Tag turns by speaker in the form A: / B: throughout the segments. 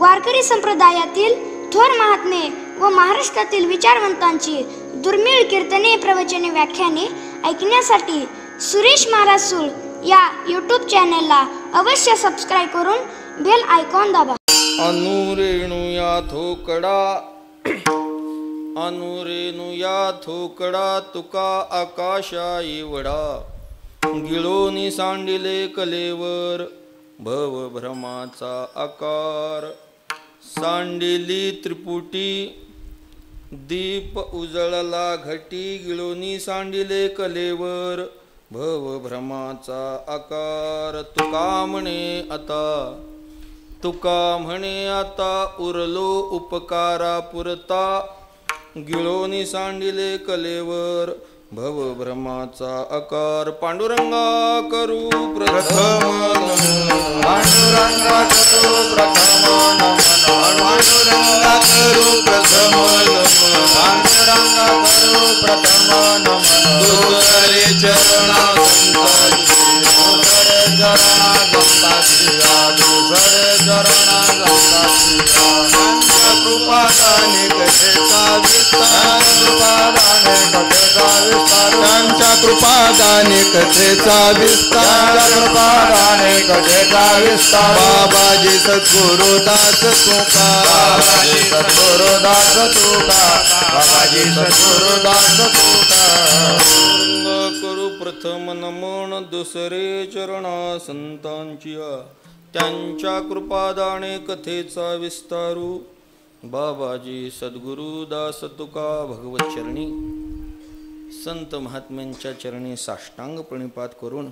A: वारकरी संप्रदायातील थोर महात्मे व महाराष्ट्रातील विचारवंतांची दुर्मिळ कीर्तने, प्रवचने, व्याख्याने ऐकण्यासाठी सुरेश महाराज सूळ या यूट्यूब चॅनलला अवश्य सबस्क्राईब करून बेल आयकॉन दाबा.
B: अनुरेणुया थोकडा अनुरेणुया थोकडा तुका आकाशा एवढा गिळोनी सांडिले कलेवर भव भ्रमाचा आकार. सांडिली त्रिपुटी दीप उजळला घटी गिळोनी सांडिले कलेवर भव भ्रमाचा आकार. तुका म्हणे आता उरलो उपकारा पुरता गिळोनी सांडिले कलेवर भव भ्रमाचा आकार. पांडुरंगा करू प्रथम पांडुरंगा करू प्रथम पांडुरंगा करू प्रथम पांडुरंगा करू प्रथम दुसरे चरणा दुसरे चरणा दुसरे चरणा कृपादाने कथेचा विस्तार त्यांच्या कृपादाने कथेचा विस्तार कृपादाने कथेचा विस्तार. बाबाजी सद्गुरुदास तुका सद्गुरुदास तुका बाबाजी सद्गुरुदास तुका. करू प्रथम नमन दुसरे चरणा संतांची त्यांच्या कृपादाने कथेचा विस्तारू. बाबाजी सद्गुरुदास तुका भगवत चरणी संत महात्म्यांच्या चरणी साष्टांग प्रणिपात करून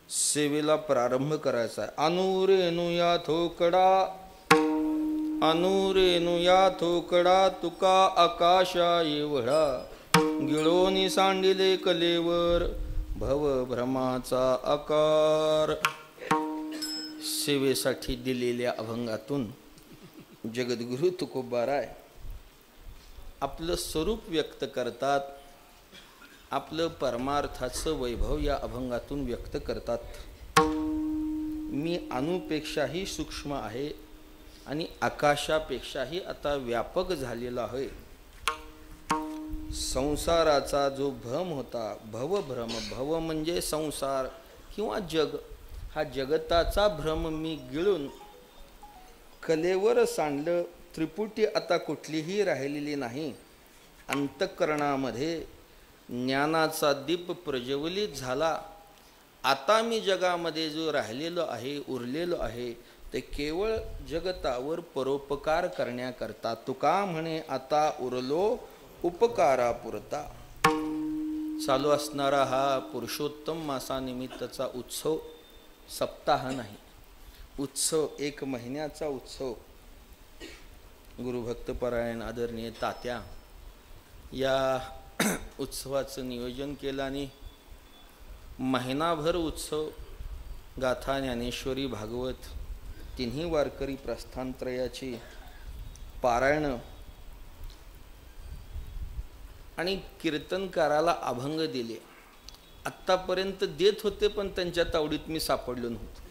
B: सेवेला प्रारंभ करायचा आहे. अनुरेणुया थोकडा अनुरेणुया थोकडा तुका आकाशा एवढा गिळोनी सांडिले कलेवर भव भ्रमाचा आकार. सेवेसाठी दिलेल्या अभंगातून जगद्गुरु तुकोबाराय आपलं स्वरूप व्यक्त करतात. आपलं परमार्थाचं वैभव या अभंगातून व्यक्त करतात. मी अणुपेक्षाही सूक्ष्म आहे आणि आकाशापेक्षाही आता व्यापक झालेला आहे. संसाराचा जो भ्रम होता भवभ्रम, भव म्हणजे संसार किंवा जग, हा जगताचा भ्रम मी गिळून कलेवर सांडलं. त्रिपुटी आता कुठलीही राहिलेली नाही. अंतःकरणामध्ये ज्ञानाचा दीप प्रज्वलित झाला. आता मी जगामध्ये जो राहिलेलो आहे, उरलेलो आहे, ते केवळ जगतावर परोपकार करण्याकरता. तुका म्हणे आता उरलो उपकारापुरता. चालू असणारा हा पुरुषोत्तम मासानिमित्तचा उत्सव सप्ताह नाही, उत्सव, एक महिन्याचा उत्सव. गुरुभक्तपरायण आदरणीय तात्या या उत्सवाचं नियोजन केलं आणि महिनाभर उत्सव गाथा, ज्ञानेश्वरी, भागवत, तिन्ही वारकरी प्रस्थानत्रयाची पारायण आणि कीर्तनकाराला अभंग दिले. आत्तापर्यंत देत होते पण त्यांच्या तावडीत मी सापडलो नव्हतो.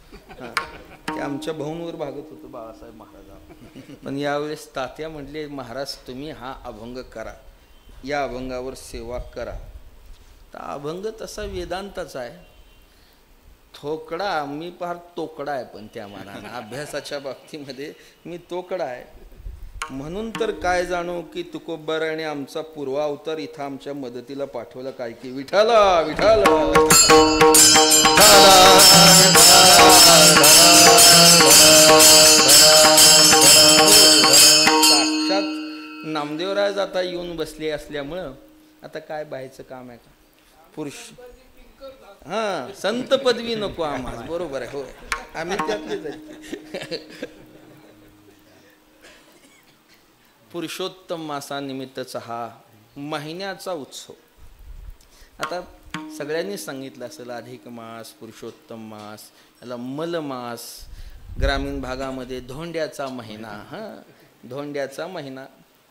B: ते आमच्या भाऊंवर भागत होतं बाळासाहेब महाराज. पण यावेळेस तात्या म्हटले, महाराज तुम्ही हा अभंग करा, या अभंगावर सेवा करा. तर अभंग तसा वेदांताचा आहे. थोकडा मी फार तोकडा आहे, पण त्या मानानं अभ्यासाच्या बाबतीमध्ये मी तोकडा आहे. म्हणून तर काय जाणू की तुकोबाराने आमचा पूर्वावतार इथं आमच्या मदतीला पाठवला. काय की विठाला विठाला साक्षात नामदेवराज आता येऊन बसले असल्यामुळं आता काय बाहेरचं काम आहे का? पुरुष संत पदवी नको आम्हाला. बरोबर आहे, होय, आम्ही त्यातलेच आहे. पुरुषोत्तम मासानिमित्तचा हा महिन्याचा उत्सव. आता सगळ्यांनी सांगितलं असेल अधिक मास, पुरुषोत्तम मास, याला मलमास, ग्रामीण भागामध्ये धोंड्याचा महिना. धोंड्याचा महिना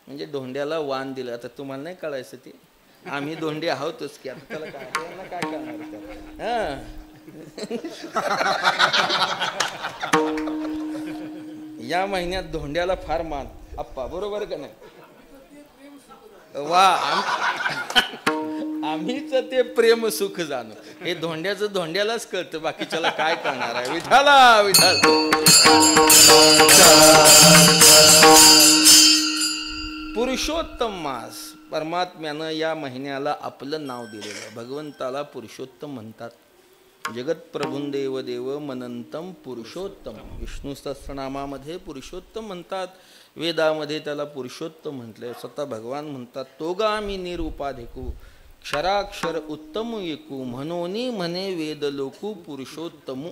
B: म्हणजे धोंड्याला वाण दिलं. आता तुम्हाला नाही कळायचं ते, आम्ही धोंडे आहोतच की. आता त्याला काय करणार. या महिन्यात धोंड्याला फार मान आप्पा, बरोबर का नाही? वा, आम्हीच ते प्रेम सुख जाणू. हे धोंड्याचं धोंड्यालाच कळतं, बाकीच्याला काय करणार आहे. विठाला विठाल. पुरुषोत्तम मास, परमात्म्यानं या महिन्याला आपलं नाव दिलेलं आहे. भगवंताला पुरुषोत्तम म्हणतात. जगत प्रभुं देव देव मनंतम पुरुषोत्तम. विष्णू सहस्रनामामध्ये पुरुषोत्तम म्हणतात, वेदामध्ये त्याला पुरुषोत्तम म्हटले. स्वतः भगवान म्हणतात, तोगामी निरुपाधिकू क्षराक्षर उत्तम एकू म्हणोनी म्हणे वेद लोकू पुरुषोत्तमू.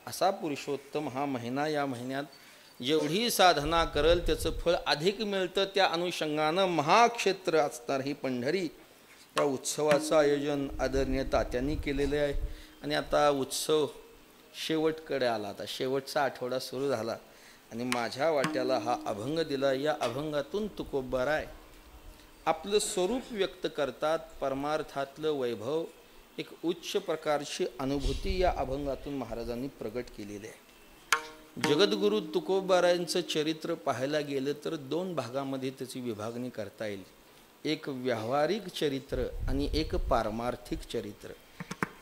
B: असा पुरुषोत्तम हा महिना, या महिन्यात जेवढी साधना करल त्याचं फळ अधिक मिळतं. त्या अनुषंगानं महाक्षेत्र असणार ही पंढरी, या उत्सवाचं आयोजन आदरणीय तात्यांनी केलेलं आहे. आणि आता उत्सव शेवटकडे आला. आता शेवटचा आठवडा सुरू झाला आणि माझ्या वाट्याला हा अभंग दिला. या अभंगातून तुकोबाराय आपलं स्वरूप व्यक्त करतात. परमार्थातलं वैभव, एक उच्च प्रकारची अनुभूती या अभंगातून महाराजांनी प्रगट केलेली आहे. जगद्गुरु तुकोबारायांचं चरित्र पाहायला गेलं तर दोन भागामध्ये त्याची विभागणी करता येईल. एक व्यावहारिक चरित्र आणि एक पारमार्थिक चरित्र.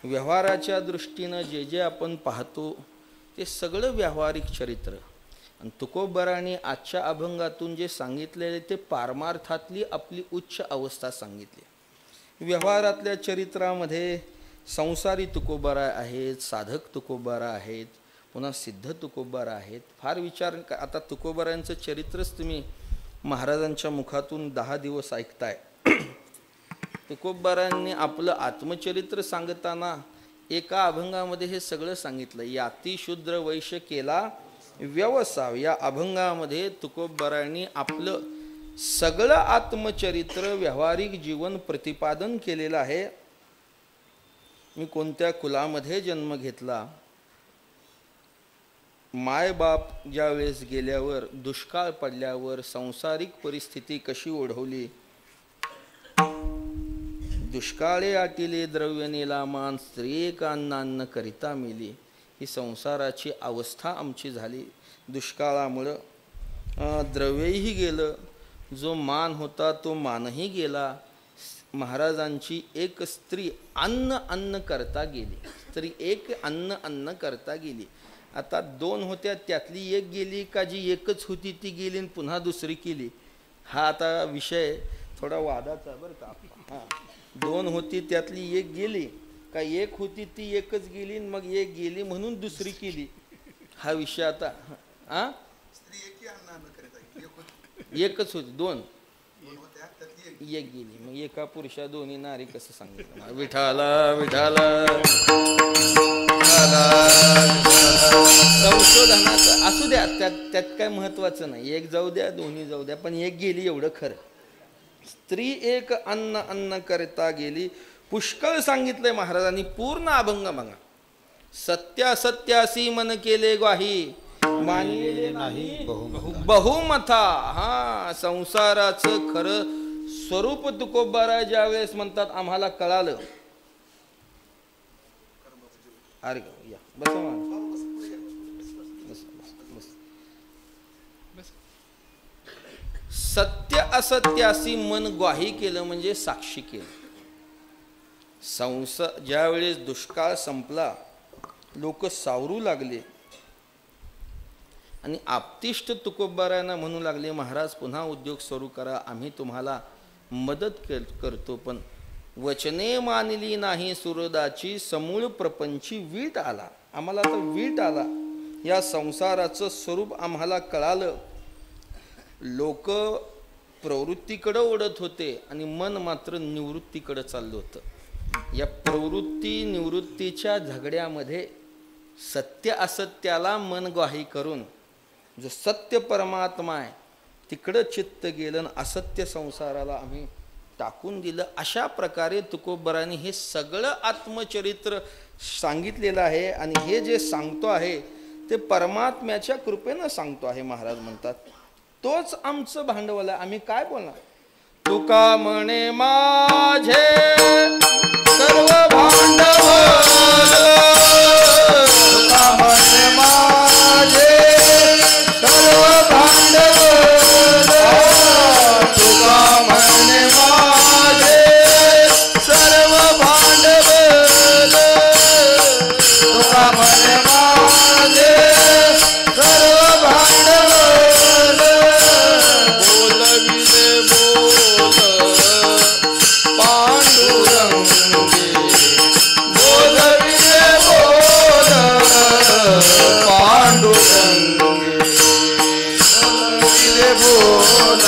B: व्यवहाराच्या दृष्टीनं जे जे आपण पाहतो ते सगळं व्यावहारिक चरित्र, आणि तुकोबारांनी आजच्या अभंगातून जे सांगितलेले ते पारमार्थातली आपली उच्च अवस्था सांगितली. व्यवहारातल्या चरित्रामध्ये संसारी तुकोबारा आहेत, साधक तुकोबारा आहेत, पुन्हा सिद्ध तुकोबारा आहेत. फार विचार, आता तुकोबारांचं चरित्रच तुम्ही महाराजांच्या मुखातून 10 दिवस ऐकताय. तुकोबारांनी आपलं आत्मचरित्र सांगताना एका अभंगामध्ये हे सगळं सांगितलं. याती शूद्र वैश्य केला व्यवसाय, या अभंगामध्ये तुकोबारांनी आपलं सगळं आत्मचरित्र, व्यावहारिक जीवन प्रतिपादन केलेलं आहे. मी कोणत्या कुलामध्ये जन्म घेतला, मायबाप ज्या वेळेस गेल्यावर, दुष्काळ पडल्यावर संसारिक परिस्थिती कशी ओढवली, दुष्काळे आटिले द्रव्य नेला मान, स्त्री एक अन्नान्न करिता मेली, ही संसाराची अवस्था आमची झाली. दुष्काळामुळं द्रव्यही गेलं, जो मान होता तो मानही गेला. महाराजांची एक स्त्री अन्न करता गेली, स्त्री एक अन्न करता गेली. आता 2 होत्या, त्यातली एक गेली का जी एकच होती ती गेली आणि पुन्हा दुसरी केली. हा आता विषय थोडा वादाचा बरं का. हां, 2 होती त्यातली एक गेली का एक होती ती एकच गेली, मग एक गेली म्हणून दुसरी केली. हा विषय आता. हां, एकच होती, 2 एक गेली, मग एका पुरुषा दोन्ही नारी कसं सांगितलं. विठाला विठाला. संशोधनाचं असू द्या, त्यात काय महत्वाचं नाही. एक जाऊ द्या, दोन्ही जाऊ द्या, पण एक गेली एवढं खरं. स्त्री एक अन्न करता गेली. पुष्कळ सांगितलंय महाराजांनी. पूर्ण अभंग बघा. सत्यासी मन केले ग्वाही, मानिले नाही बहुमथा. हा, संसाराचं खरं स्वरूप तुकोबारा ज्या वेळेस म्हणतात आम्हाला कळालं. अरे या बस. सत्य असत्यासी मन ग्वाही केलं म्हणजे साक्षी केलं. ज्या वेळेस दुष्काळ संपला, लोक सावरू लागले आणि आपतिष्ट तुकोबारांना म्हणू लागले, महाराज पुन्हा उद्योग सुरू करा, आम्ही तुम्हाला मदत करतो. पण वचने मानली नाही सुरदाची, समूळ प्रपंची वीट आला. आम्हाला तर वीट आला. या संसाराचं स्वरूप आम्हाला कळालं. लोक प्रवृत्तीकडे ओढत होते आणि मन मात्र निवृत्तीकडे चाललं होतं. या प्रवृत्ती निवृत्तीच्या झगड्यामध्ये सत्य असत्याला मन ग्वाही करून जो सत्य परमात्मा आहे तिकडं चित्त गेलं, असत्य संसाराला आम्ही टाकून दिलं. अशा प्रकारे तुकोबारांनी हे सगळं आत्मचरित्र सांगितलेलं आहे. आणि हे जे सांगतो आहे ते परमात्म्याच्या कृपेनं सांगतो आहे. महाराज म्हणतात तोच आमचं भांडवल आहे. आम्ही काय बोलणार. तुका म्हणे माझे सर्व भांडवल, तुका म्हणे माझे सर्व बोल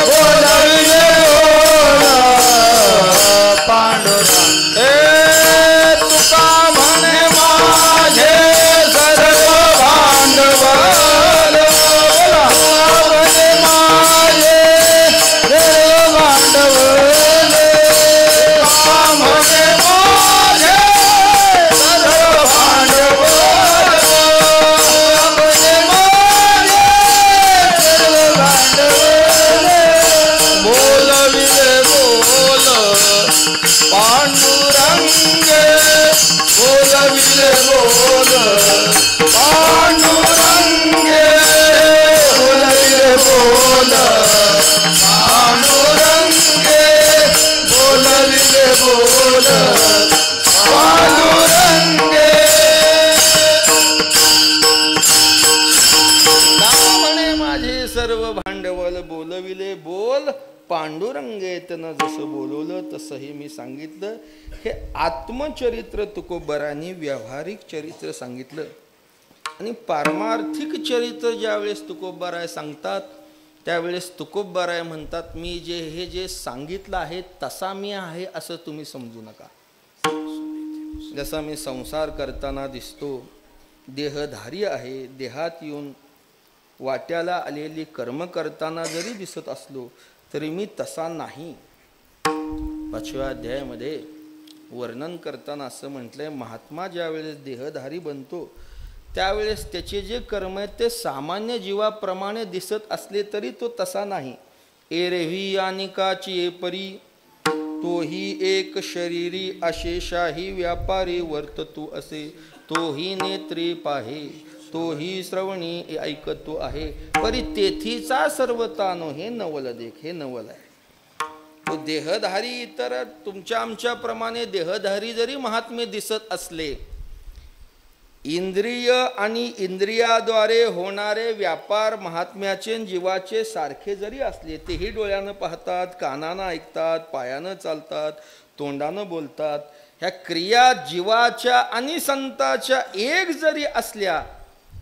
B: बोलविले बोल पांडुरंग तुका म्हणे माझे सर्व भांडवल म्हणे माझे सर्व भांडवल म्हणे माझे सर्व भांडवल म्हणे माझे सर्व भांडवल बोलविले बोल पांडुरंगे बोलविले बोल पांडुरंगे बोलविले बोल पांडुरंगे बोलविले बोल पांडुरंगे म्हणे माझे सर्व भांडवल बोलविले बोल पांडुरंगेतनं जसं बोलवलं तसंही मी सांगितलं. हे आत्मचरित्र तुकोबरांनी व्यावहारिक चरित्र सांगितलं आणि पारमार्थिक चरित्र ज्यावेळेस तुकोबराय सांगतात त्यावेळेस तुकोबराय म्हणतात मी हे जे सांगितलं आहे तसा मी आहे असं तुम्ही समजू नका. जसा मी संसार करताना दिसतो, देहधारी आहे, देहात येऊन वाट्याला आलेली कर्म करताना जरी दिसत असलो तरी मी तसा नाही. 5व्या अध्यायामध्ये वर्णन करताना असं म्हटलंय, महात्मा ज्यावेळेस देहधारी बनतो त्यावेळेस त्याचे जे कर्म आहेत ते सामान्य जीवाप्रमाणे दिसत असले तरी तो तसा नाही. एरवी अनिकाची परी तोही एक शरीरी अशेषाही व्यापारी वर्ततो असे. तोही नेत्री पाहे तोही श्रवणी ऐकतो आहे. परी तेथीचा सर्वतानो हे नवल देख. हे नवल आहे. तो देहधारी इतर तुमच्या आमच्या प्रमाणे देहधारी जरी महात्मे दिसत असले, इंद्रिय आणि इंद्रियाद्वारे होणारे व्यापार महात्म्याचे जीवाचे सारखे जरी असले, तेही डोळ्यानं पाहतात, कानानं ऐकतात, पायानं चालतात, तोंडानं बोलतात, ह्या क्रिया जीवाच्या आणि संताच्या एक जरी असल्या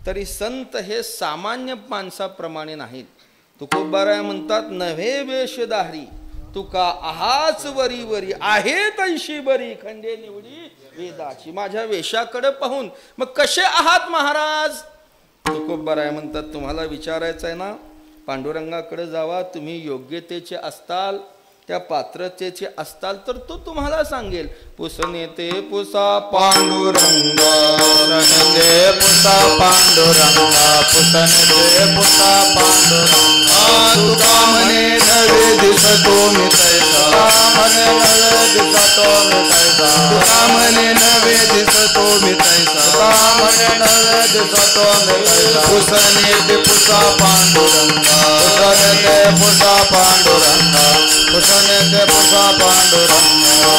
B: तरी संत हे सामान्य माणसाप्रमाणे नाहीत. तुकोबाराय म्हणतात नव्हे वेशधारी तुका आहाच वरी वरी आहे तैशी बरी खंडे निवडी वेदाची. माझ्या वेशाकडे पाहून मग कसे आहात महाराज? तुकोबाराय म्हणतात तुम्हाला विचारायचं आहे ना, पांडुरंगाकडे जावा. तुम्ही योग्यतेचे असताल, त्या पात्रतेचे असताल तर तो तुम्हाला सांगेल. पुसने ते पुसा पांडुरंगा पुसने पुसा पांडुरंगा पुसने ते पुसा पांडुरंगा. तुका म्हणे नवे दिसतो मी तैसा म्हणे नवे दिसतो मी तैसा. तुका म्हणे नवे दिसतो मी तैसा म्हणे नवे दिसतो मी तैसा. पुसने ते पुसा पांडुरंगा पुसने ते पुसा पांडुरंगा पुसने ते पुसा पांडुरंगा.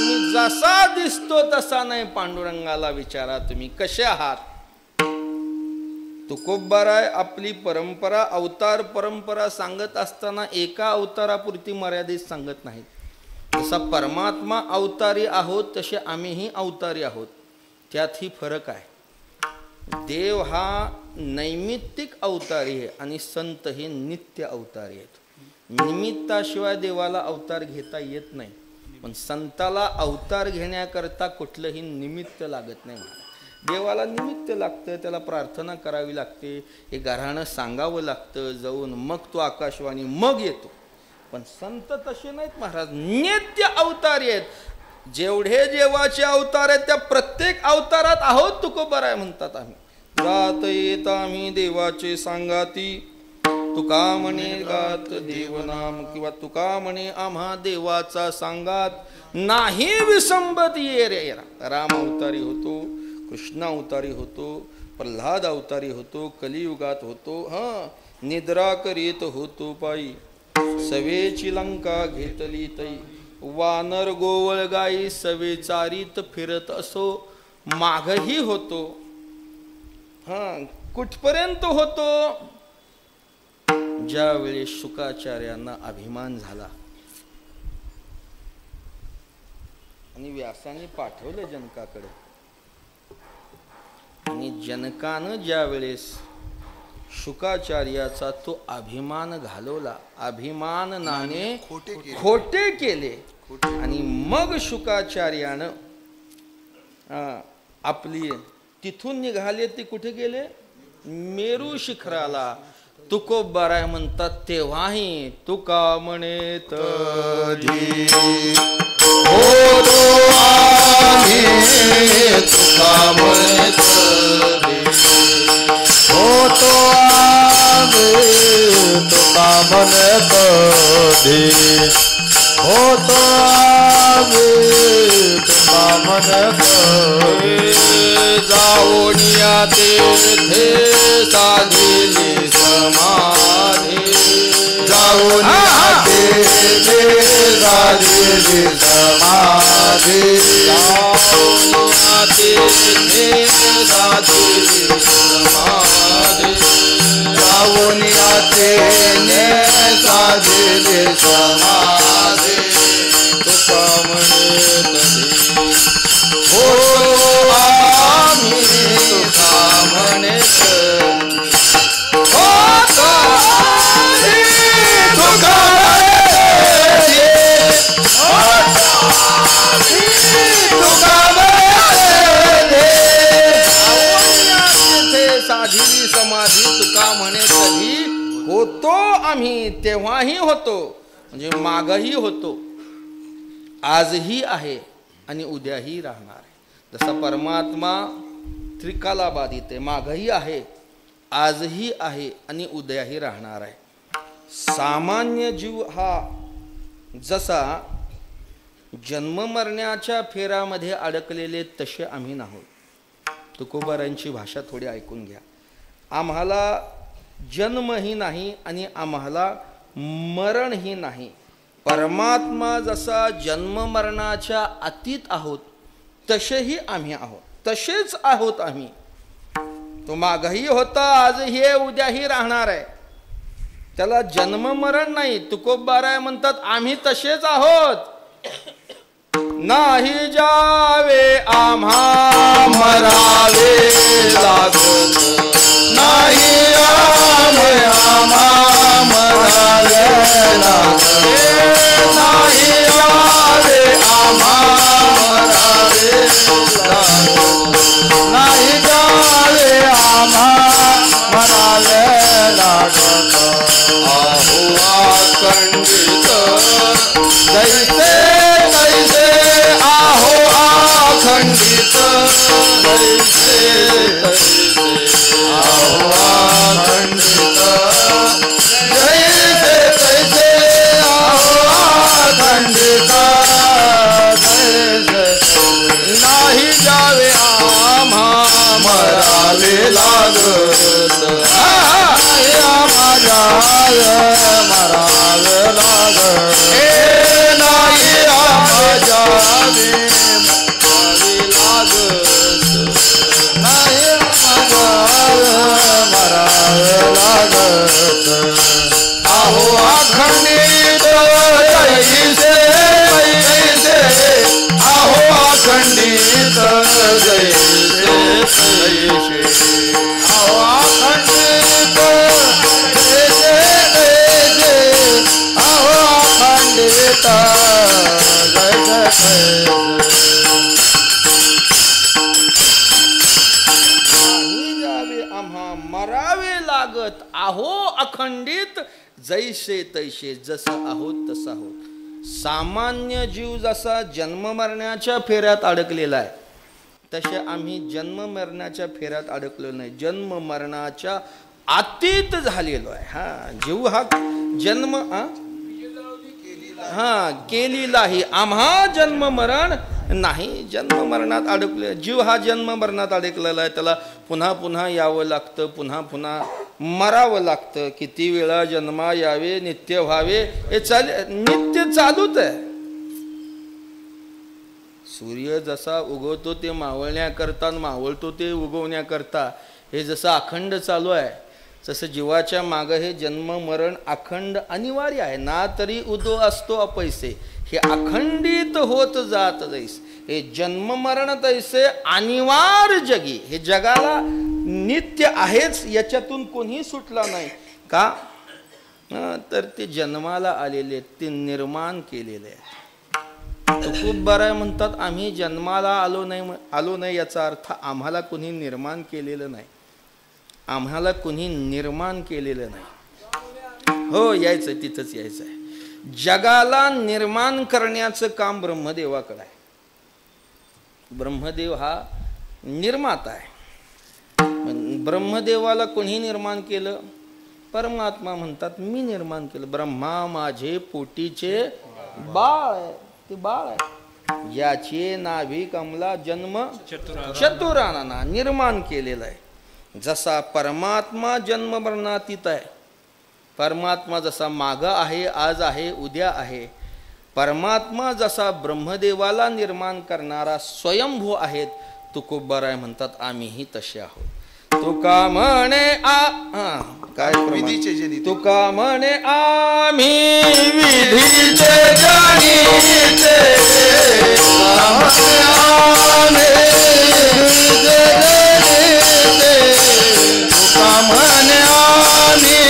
B: मी जसा दिसतो तसा नाही. पांडुरंगाला विचारा तुम्ही कसे आहात? तुकोबाराय आपली परंपरा अवतार परंपरा सांगत असताना एका अवतारापुरती मर्यादित सांगत नाहीत. जसा परमात्मा अवतारी आहोत तसे आम्हीही अवतारी आहोत. त्यातही फरक आहे. देव हा नैमित्तिक अवतारी आहे आणि संत हे नित्य अवतारी आहेत. निमित्ताशिवाय देवाला अवतार घेता येत नाही, पण संताला अवतार घेण्याकरता कुठलंही निमित्त लागत नाही. देवाला निमित्त लागतं, त्याला प्रार्थना करावी लागते, हे गाऱ्हाणं सांगावं लागतं जाऊन, मग तो आकाशवाणी मग येतो. पण संत तसे नाहीत महाराज, नित्य अवतारी आहेत. जेवढे देवाचे अवतार आहेत त्या प्रत्येक अवतारात आहोत तुकोबाराय म्हणतात आम्ही. जात येत आम्ही देवाचे सांगाती तुका म्हणे गात देवनाम किंवा तुका म्हणे आम्हा देवाचा सांगात नाही विसंबत ये रे. राम अवतारी होतो, कृष्ण अवतारी होतो, प्रल्हाद अवतारी होतो, कलियुगात होतो, निद्रा करीत होतो पायी सवेची लंका घेतली तई. वानर गोवळ गाई सवे चारीत फिरत असो माघही होतो. कुठपर्यंत होतो? ज्यावेळी शुकाचार्यांना अभिमान झाला आणि व्यासाने पाठवले जनकाकडे. आणि जनकानं ज्या वेळेस शुकाचार्याचा तो अभिमान घालवला, अभिमान नाने खोटे केले आणि मग शुकाचार्यानं आपली तिथून निघाले. ते कुठे गेले? मेरू शिखराला. तुकोबाराय म्हणतात तेव्हाही तुका म्हणे तधी तुका म्हणे तधी
C: होतो तुका म्हणे तधी होतो तुका म्हणे तधी
B: जाऊनिया तेथे साधिली समाधी
C: जाऊनिया तेथे साधिली समाधी
B: जाऊनिया तेथे साधिली समाधी
C: जाऊनिया तेथे साधिली समाधी
B: तुका म्हणे तधी
C: हो आम्ही तुका म्हणे
B: साधिली समाधी तुका म्हणे तधी होतो आम्ही, तेव्हाही होतो म्हणजे मागही होतो, आजही आहे आणि उद्याही राहणार आहे. जसा परमात्मा त्रिकालाबाधित आहे, मागही आहे, आजही आहे आणि उद्याही राहणार आहे. सामान्य जीव हा जसा जन्म मरण्याच्या फेरामध्ये अडकलेले तसे आम्ही नाहोत. तुकोबारांची भाषा थोडी ऐकून घ्या. आम्हाला जन्मही नाही आणि आम्हाला मरणही नाही. परमात्मा जसा जन्म मरणाच्या अतीत आहोत तसेही आम्ही आहोत, तसेच आहोत आम्ही. तो मागही होता, आजही आहे, उद्याही राहणार आहे. त्याला जन्म मरण नाही. तुकोबाराय म्हणतात आम्ही तसेच आहोत. नाही जावे आम्हा
C: मरावे लागत नाही आम्हा मरावे लागत नाही जावे आम्हा मरावे लागत नाही जावे आम्हा मरावे लागत
B: आहो अखंडित
C: जैसे तैसे आहो अखंडित जैसे तैसे आहो अखंडित जैसे तैसे आहो अखंडित जैसे नाही जावे आम्हा मरावे लागत नाही आम्हा जावे मरावे लागत नाही आम्हा जावे मरावे लागत नाही आम्हा जावे मरावे लागत आहो अखंडित जैसे तैसे आहो अखंडित जैसे तैसे आहो अखंडित जैसे तैसे आहो अखंडित जैसे
B: नाही जावे आम्हा मरावे लागत. आहो अखंडित जैसे तैसे, जसं आहोत तसं आहोत. सामान्य जीव जसा जन्म मरण्याच्या फेऱ्यात अडकलेला आहे तसे आम्ही जन्म मरणाच्या फेऱ्यात अडकलो नाही. जन्म मरणाच्या अतीत झालेलो आहे. हा जीव हा जन्म केलेलाही. आम्हा जन्म मरण नाही. जन्म मरणात अडकले जीव हा जन्म मरणात अडकलेला आहे. त्याला पुन्हा पुन्हा यावं लागतं, पुन्हा पुन्हा मरावं लागतं. किती वेळा जन्मा यावे, नित्य व्हावे, हे नित्य चालूच आहे. सूर्य जसा उगवतो ते मावळण्याकरता, मावळतो ते उगवण्याकरता, हे जसं अखंड चालू आहे तसं जीवाच्या मागं हे जन्म मरण अखंड अनिवार्य आहे. ना तरी उदो असतो अपैसे, हे अखंडित होत जात जैस, हे जन्म मरण तैसे अनिवार्य जगी, हे जगाला नित्य आहेच, याच्यातून कोणी सुटला नाही का? तर ते जन्माला आलेले, ते निर्माण केलेले आहे. खूप बरं म्हणतात आम्ही जन्माला आलो नाही याचा अर्थ आम्हाला कोणी निर्माण केलेलं नाही, आम्हाला कोणी निर्माण केलेलं नाही. हो, यायचं तिथंच यायचं आहे. जगाला निर्माण करण्याचं काम ब्रह्मदेवाकडे आहे. ब्रह्मदेव हा निर्माता आहे. ब्रह्मदेवाला कोणी निर्माण केलं? परमात्मा म्हणतात मी निर्माण केलं. ब्रह्मा माझे पोटीचे बाळ आहे, ते बाळ आहे, याचे नाभी कमला जन्म चतुराना निर्माण केलेलं आहे. जसा परमात्मा जन्म मरणातीत आहे, परमात्मा जसा माग आहे, आज आहे, उद्या आहे, परमात्मा जसा ब्रह्मदेवाला निर्माण करणारा स्वयंभू आहेत, तुकोबाराय म्हणतात आम्हीही तसे आहोत. तुका म्हणे काय
C: विधीचे जनिते,
B: तुका म्हणे आम्ही विधीचे जनिते,
C: तुका म्हणे आम्ही विधीचे जनिते, तुका म्हणे आम्ही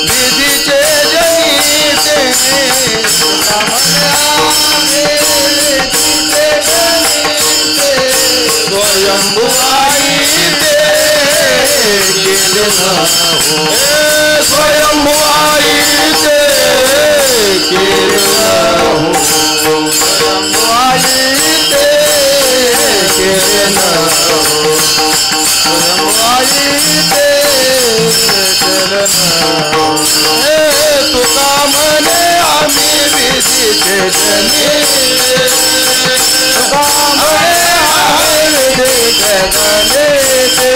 C: विधीचे जनिते, स्वयंभू आई ते केले हो, स्वयंभू आई ते केले हो, स्वयंभू आई ते केले हो, स्वयंभू आई ते केले हो. तुका म्हणे आम्ही विधीचे जनिते, तुका म्हणे आम्ही विधीचे जनिते,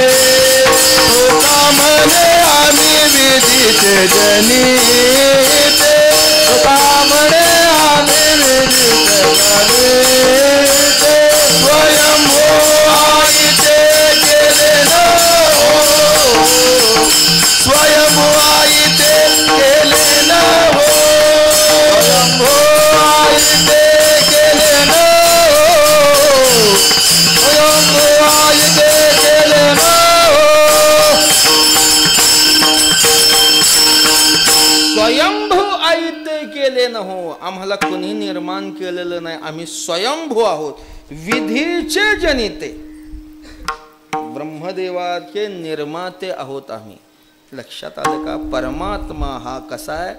C: तुका म्हणे आम्ही विधीचे जनिते, तुका म्हणे आम्ही विधीचे जनिते, स्वयंभू आई ते केले हो, स्वयंभू आई ते केले हो, स्वयंभू आई ते केले हो, स्वयंभू आई ते केले हो.
B: स्वयंभू आई ते केले न हो, आम्हाला कोणी निर्माण केलेलं नाही, आम्ही स्वयंभू आहोत, विधीचे जनिते, ब्रह्मदेवाचे निर्माते आहोत आम्ही. लक्षात आलं का? परमात्मा हा कसा आहे?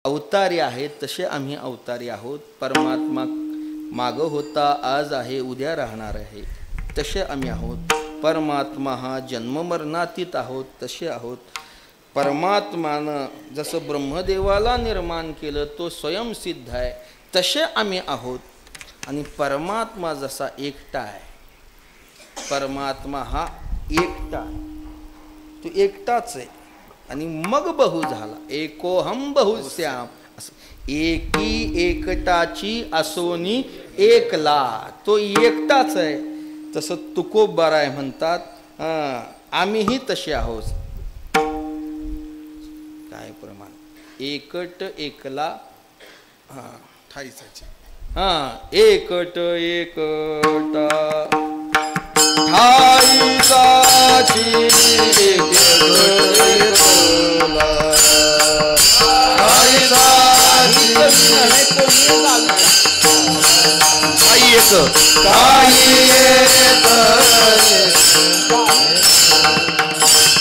B: अवतारी आहे, तसे आम्ही अवतारी आहोत. परमात्मा माग होता, आज आहे, उद्या राहणार आहे, तसे आम्ही आहोत. परमात्मा हा जन्ममरणातीत आहोत, तसे आहोत. परमात्मानं जसं ब्रह्मदेवाला निर्माण केलं, तो स्वयंसिद्ध आहे, तसे आम्ही आहोत. आणि परमात्मा जसा एकटा आहे, परमात्मा हा एकटा आहे, तो एकटाच आहे. आणि मग बहु झाला, एकोहम बहुश्याम, असं एकी एकटाची असोनी एकला, तो एकटाच आहे. तसं तुकोबाराय म्हणतात आम्हीही तसे आहोत. काय प्रमाण? एकट एकला,
C: ठाईसाची,
B: एकट एकटा
C: ठाईसाची,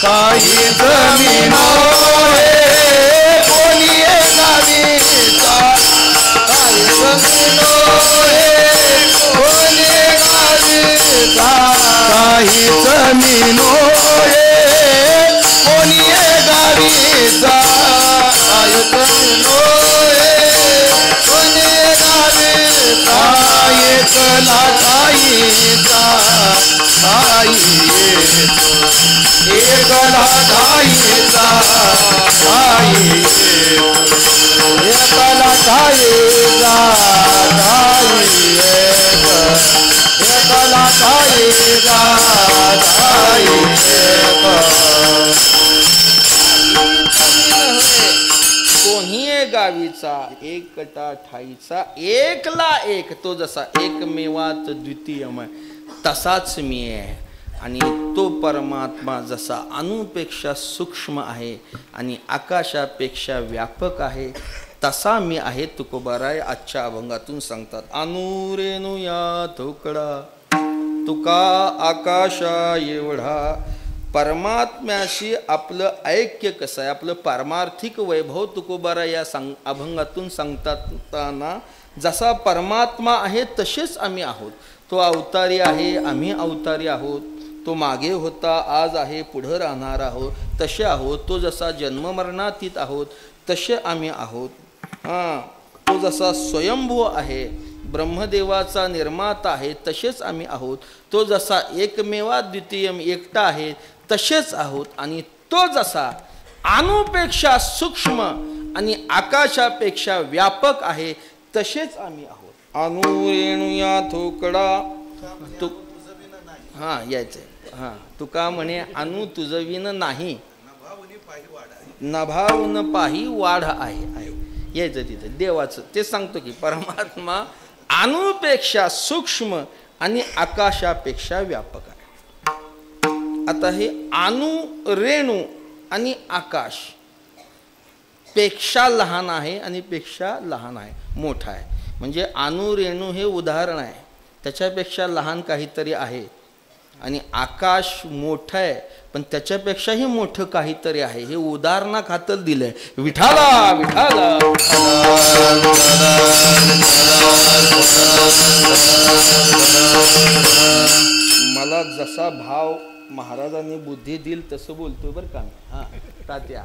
C: काही जमीनो रे कोणी गावीचा, काही जमीनो रे कोणी गावीचा, काही जमीनो रे कोणी गावीचा, काही जमीनो रे कोणी गावीचा, एकला ठाईचा ठाई येतो, एकला ठाईचा ठाई येतो, एकला ठाईचा ठाई येतो, एकला ठाईचा ठाई येतो.
B: कोणी गावीच ठाईचा एकटा ठाईचा एकला एक तो जसा एकमेवात द्वितीयमय तसाच मी आहे आणि तो परमात्मा जसा अणुपेक्षा सूक्ष्म आहे आणि आकाशापेक्षा व्यापक आहे तसा मी आहे. तुकोबाराय आजच्या अभंगातून सांगतात. अनु रेणू या थोकडा तुका आकाशा एवढा. परमात्म्याशी आपलं ऐक्य कसं आहे, आपलं पारमार्थिक वैभव तुकोबाराय या अभंगातून सांगताना जसा परमात्मा आहे तसेच आम्ही आहोत. तो अवतारी आहे, आम्ही अवतारी आहोत. तो मागे होता, आज आहे, पुढं राहणार आहोत, तसे आहोत. तो जसा जन्ममरणातीत आहोत तसे आम्ही आहोत. तो जसा स्वयंभू आहे, ब्रह्मदेवाचा निर्माता आहे, तसेच आम्ही आहोत. तो जसा एकमेवा द्वितीयम एकटा आहे तसेच आहोत. आणि तो जसा अणुपेक्षा सूक्ष्म आणि आकाशापेक्षा व्यापक आहे तसेच आम्ही आहोत. अनु रेणुया थोकडा तू यायचंय. तुका म्हणे अनु तुझविन नाही, नभावून पाही वाढ आहे. यायचं तिथं देवाचं ते सांगतो की परमात्मा अणुपेक्षा सूक्ष्म आणि आकाशापेक्षा व्यापक आहे. आता हे अणु रेणू आणि आकाश पेक्षा लहान आहे आणि पेक्षा लहान आहे, मोठा आहे. म्हणजे अणु रेणू हे उदाहरण आहे, त्याच्यापेक्षा लहान काहीतरी आहे. आणि आकाश मोठं आहे पण त्याच्यापेक्षाही मोठं काहीतरी आहे. हे उदाहरणाखातर दिलंय. विठाला विठाला मला जसा भाव महाराजांनी बुद्धी दिल तसं बोलतोय बरं का. तात्या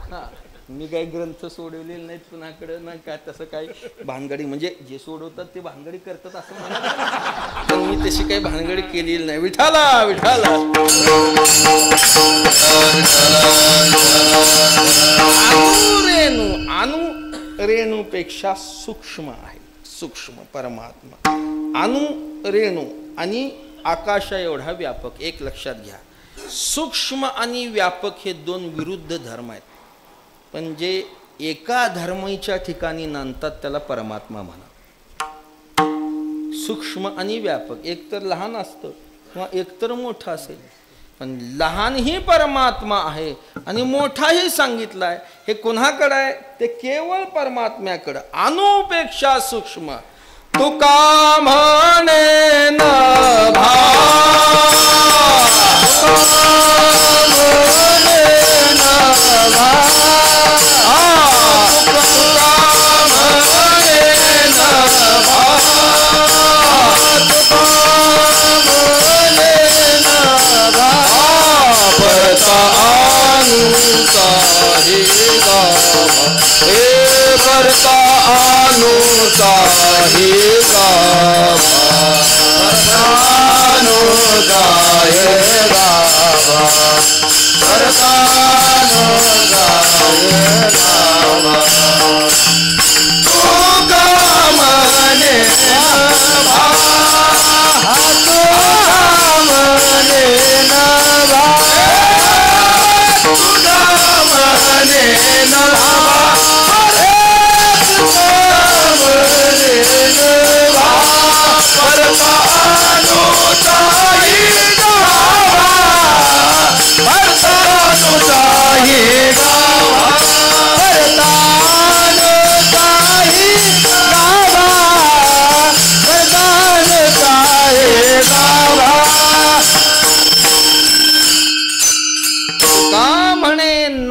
B: मी काही ग्रंथ सोडवलेले नाहीत कुणाकडं ना काय तसं काही भानगडी. म्हणजे जे सोडवतात ते भानगडी करतात असं म्हणतात, पण मी तशी काही भानगडी केलेली नाही. विठाला विठाला अणु रेणूपेक्षा सूक्ष्म आहे, सूक्ष्म परमात्मा. अणु रेणू आणि आकाशा एवढा व्यापक. एक लक्षात घ्या, सूक्ष्म आणि व्यापक हे दोन विरुद्ध धर्म आहेत. पण जे एका धर्माच्या ठिकाणी नांदतात त्याला परमात्मा म्हणा. सूक्ष्म आणि व्यापक एकतर लहान असतं किंवा एकतर मोठं असेल, पण लहानही परमात्मा आहे आणि मोठाही सांगितलाय. हे कोणाकडे आहे? ते केवळ परमात्म्याकडं. अणुपेक्षा सूक्ष्म तुका म्हणे न
C: भरता अनुता हे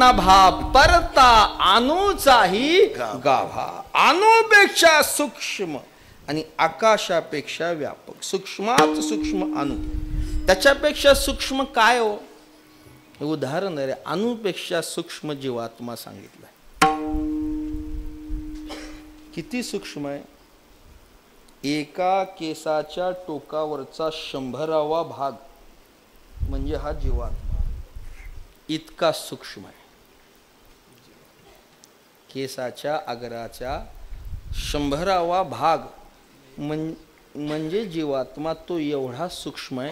B: नभा परता अणुचाही गाभा. अणुपेक्षा सूक्ष्म आणि आकाशापेक्षा व्यापक. सूक्ष्मात सूक्ष्म अणु, त्याच्यापेक्षा सूक्ष्म काय हो? हे उदाहरण आहे. अणुपेक्षा सूक्ष्म जीवात्मा सांगितलं. किती सूक्ष्म आहे? एका केसाच्या टोकावरचा 100वा भाग म्हणजे हा जीवात्मा. इतका सूक्ष्म आहे. केसाच्या अग्राच्या 100वा भाग म्हणजे जीवात्मा. तो एवढा सूक्ष्म आहे.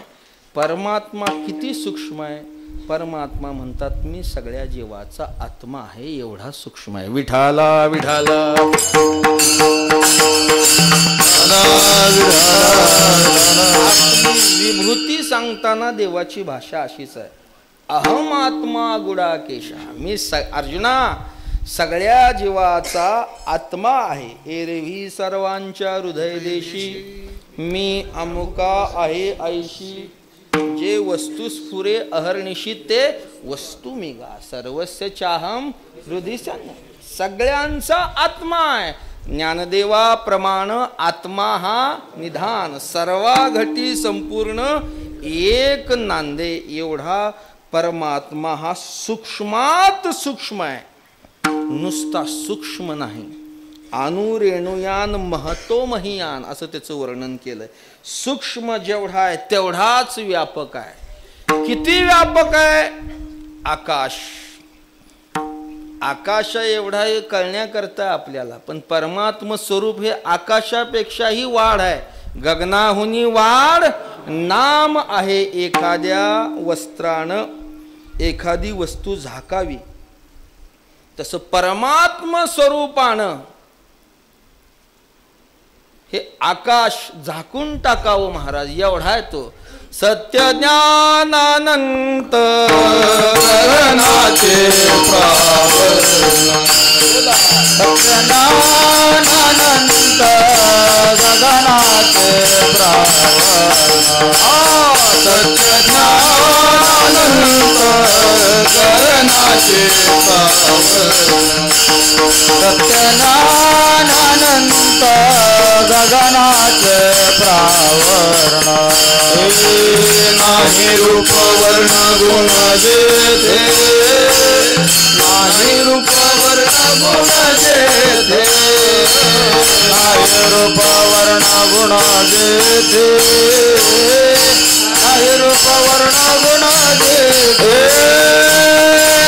B: परमात्मा किती सूक्ष्म आहे? परमात्मा म्हणतात मी सगळ्या जीवाचा आत्मा आहे, एवढा सूक्ष्म आहे. विठाला विठाला विभूती सांगताना देवाची भाषा अशीच आहे. अहम आत्मा गुडाकेशा, मी अर्जुना सगळ्या जीवाचा आत्मा आहे. एरवी सर्वांच्या हृदय देशी मी अमुका आहे ऐशी. जे वस्तू स्फुरे अहर्निशी ते वस्तू मी गा. सर्वस्य चाहम हृदय. सगळ्यांचा आत्मा आहे. ज्ञानदेवा प्रमाण आत्मा हा निधान. सर्वा घटी संपूर्ण एक नांदे. एवढा परमात्मा हा सूक्ष्मात सूक्ष्म आहे. नुसता सूक्ष्म नाही. अनुरेणुयान महतो महियान असं त्याचं वर्णन केलंय. सूक्ष्म जेवढा आहे तेवढाच व्यापक आहे. किती व्यापक आहे? आकाश. आकाश एवढा हे कळण्याकरता आपल्याला, पण परमात्म स्वरूप हे आकाशापेक्षाही वाढ आहे. गगनाहुनी वाढ नाम आहे. एखाद्या वस्त्रानं एखादी वस्तू झाकावी तसं परमात्म स्वरूपानं हे आकाश झाकून टाकावं महाराज, एवढा आहे तो. सत्य ज्ञानानंत
C: गगनाचे प्रावरण, सत्य ज्ञानानंत गगनाचे प्रावरण, सत्य ज्ञानानंत गगनाचे प्रावरण, सत्य ज्ञानानंत गगनाचे प्रावरण. नाही रूप वर्ण गुण जेथे, नाही रूप वर्ण गुण जेथे, नाही रूप वर्ण गुण जेथे, नाही रूप वर्ण गुण जेथे,